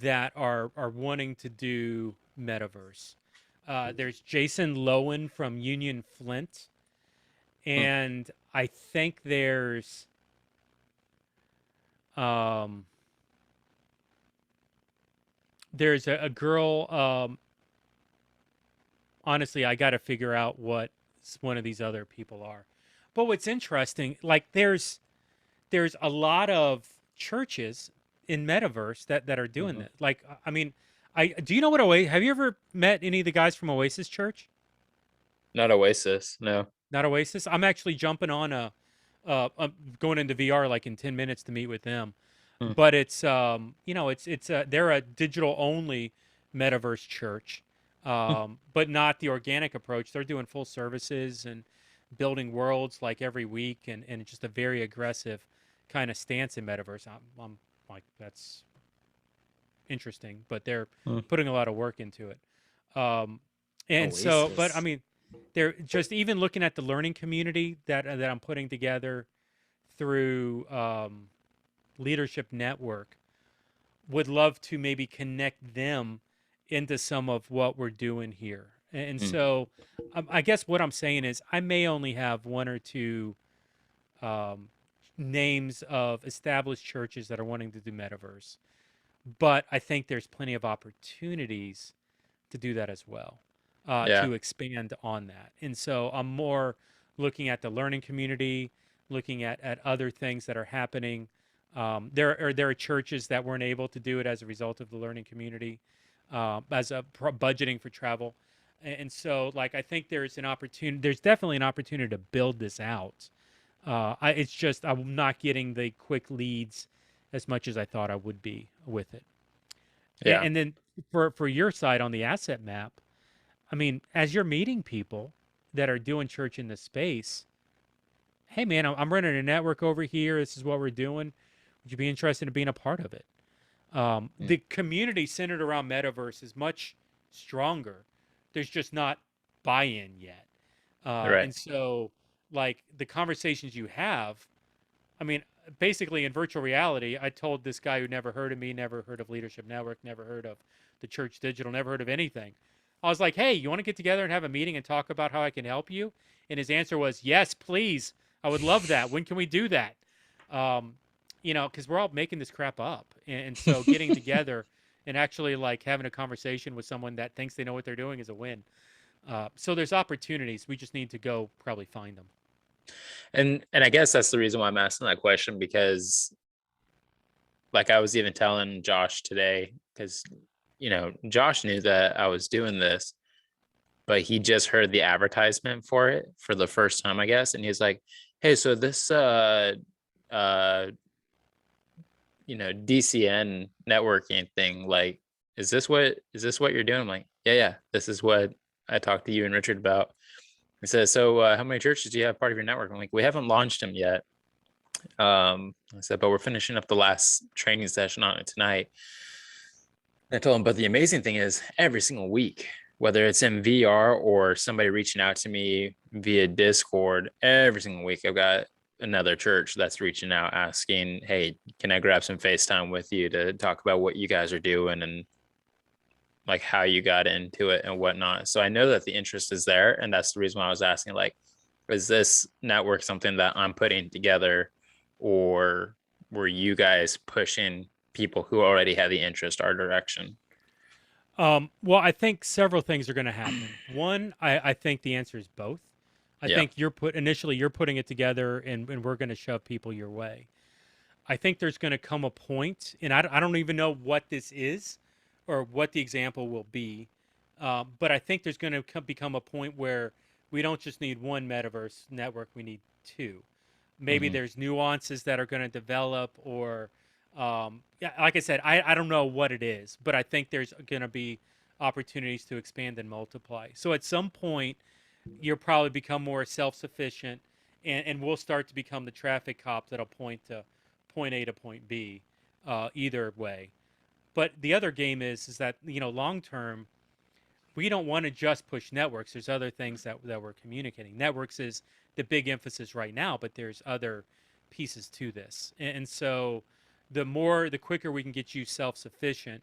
that are wanting to do metaverse. There's Jason Lowen from Union Flint, and I think there's a girl. Honestly, I got to figure out what one of these other people are. But what's interesting, like there's a lot of churches in metaverse that are doing that. Like, I mean, do you know what Oasis? Have you ever met any of the guys from Oasis Church? Not Oasis, no. Not Oasis. I'm actually jumping on I'm going into VR like in 10 minutes to meet with them. Hmm. But it's they're a digital only metaverse church, but not the organic approach. They're doing full services and building worlds like every week, and just a very aggressive kind of stance in metaverse. I'm like, that's interesting, but they're putting a lot of work into it. And so, but I Oasis. mean, they're just even looking at the learning community that I'm putting together through Leadership Network. Would love to maybe connect them into some of what we're doing here. And so I guess what I'm saying is I may only have one or two names of established churches that are wanting to do metaverse, but I think there's plenty of opportunities to do that as well, Yeah. to expand on that. And so I'm more looking at the learning community, looking at other things that are happening. There are churches that weren't able to do it as a result of the learning community, as a budgeting for travel. And so, like, I think there's an opportunity. There's definitely an opportunity to build this out. It's just I'm not getting the quick leads as much as I thought I would be with it. Yeah. And then for your side on the asset map, I mean, as you're meeting people that are doing church in the space, hey man, I'm running a network over here. This is what we're doing. Would you be interested in being a part of it? The community centered around metaverse is much stronger. There's just not buy-in yet. Right. And so, like, the conversations you have, I mean, basically in virtual reality, I told this guy who never heard of me, never heard of Leadership Network, never heard of theChurch.digital, never heard of anything. I was like, hey, you want to get together and have a meeting and talk about how I can help you? And his answer was, yes, please. I would love that. When can we do that? Because we're all making this crap up. And so getting together and actually like having a conversation with someone that thinks they know what they're doing is a win. So there's opportunities. We just need to go probably find them. And I guess that's the reason why I'm asking that question, because like I was even telling Josh today, because Josh knew that I was doing this, but he just heard the advertisement for it for the first time, I guess. And he's like, hey, so this DCN networking thing, like, is this what you're doing? I'm like, yeah, this is what I talked to you and Richard about. He says, so how many churches do you have part of your network? I'm like, we haven't launched them yet. I said, but we're finishing up the last training session on it tonight. And I told him, but the amazing thing is every single week, whether it's in VR or somebody reaching out to me via Discord, every single week I've got another church that's reaching out asking, hey, can I grab some FaceTime with you to talk about what you guys are doing and like how you got into it and whatnot. So I know that the interest is there. And that's the reason why I was asking, like, is this network something that I'm putting together, or were you guys pushing people who already had the interest our direction? Well, I think several things are going to happen. One, I think the answer is both. I think you're putting it together and we're going to shove people your way. I think there's going to come a point, and I don't even know what this is or what the example will be, but I think there's going to become a point where we don't just need one metaverse network, we need two. Maybe there's nuances that are going to develop, or like I said, I don't know what it is, but I think there's going to be opportunities to expand and multiply. So at some point, you'll probably become more self-sufficient, and we'll start to become the traffic cop that'll point to point A to point B, either way. But the other game is that long term, we don't want to just push networks. There's other things that we're communicating. Networks is the big emphasis right now, but there's other pieces to this. And so the quicker we can get you self-sufficient,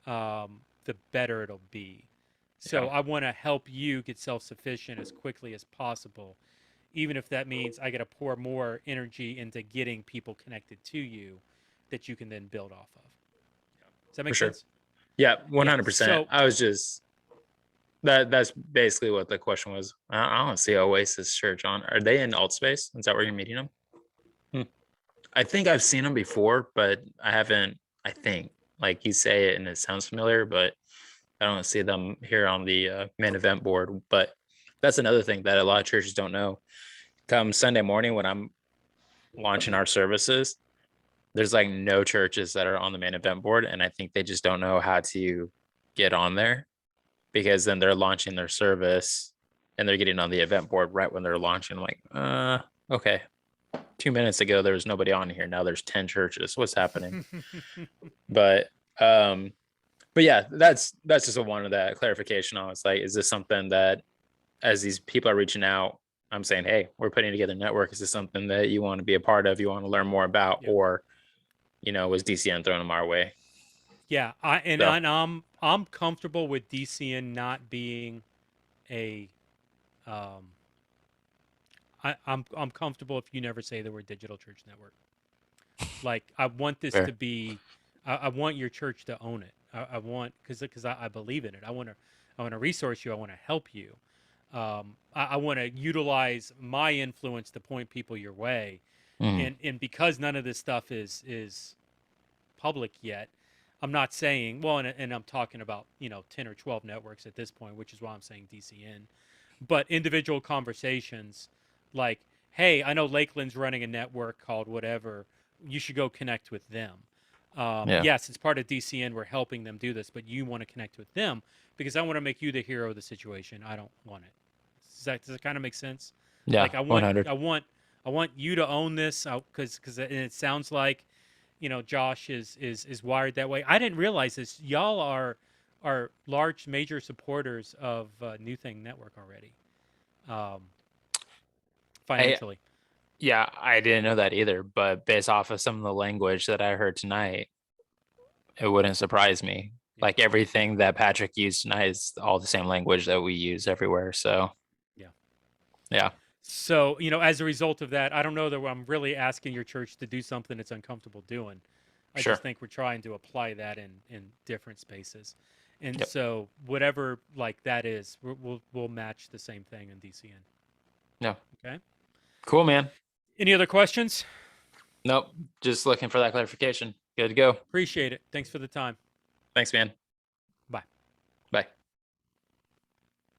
the better it'll be. So Yeah. I want to help you get self-sufficient as quickly as possible, even if that means I got to pour more energy into getting people connected to you that you can then build off of. Does that make For sure. sense? Yeah, Yeah. 100%. So I was just that's basically what the question was. I don't see Oasis Church on. Are they in Alt Space? Is that where you're meeting them? I think I've seen them before, but I haven't. I think like you say it and it sounds familiar, but I don't see them here on the main event board. But that's another thing that a lot of churches don't know. Come Sunday morning when I'm launching our services, there's like no churches that are on the main event board, and I think they just don't know how to get on there, because then they're launching their service and they're getting on the event board right when they're launching. I'm like, okay. 2 minutes ago there was nobody on here. Now there's 10 churches. What's happening? But yeah, that's just a one of that clarification on. It's like, is this something that as these people are reaching out, I'm saying, hey, we're putting together a network. Is this something that you want to be a part of? You want to learn more about? Yeah. Or, was DCN throwing them our way? yeah, I'm comfortable with DCN not being a I'm comfortable if you never say the word digital church network. Like I want this Fair. to be, I want your church to own it. I want because I believe in it. I want to resource you. I want to help you. I want to utilize my influence to point people your way. Mhm. And because none of this stuff is public yet, I'm not saying and I'm talking about 10 or 12 networks at this point, which is why I'm saying DCN. But individual conversations like, hey, I know Lakeland's running a network called whatever. You should go connect with them. Yeah. Yes, it's part of DCN. We're helping them do this, but you want to connect with them because I want to make you the hero of the situation. I don't want it. Does that kind of make sense? Yeah. Like I 100. want you to own this because it sounds like Josh is wired that way. I didn't realize this. Y'all are large major supporters of New Thing Network already, financially. Yeah, I didn't know that either, but based off of some of the language that I heard tonight, it wouldn't surprise me. Yeah. Like everything that Patrick used tonight is all the same language that we use everywhere. So Yeah. Yeah. So, as a result of that, I don't know that I'm really asking your church to do something it's uncomfortable doing. I Sure. just think we're trying to apply that in different spaces. And Yep. so whatever like that is, we'll match the same thing in DCN. Yeah. Okay. Cool, man. Any other questions? Nope. Just looking for that clarification. Good to go. Appreciate it. Thanks for the time. Thanks, man.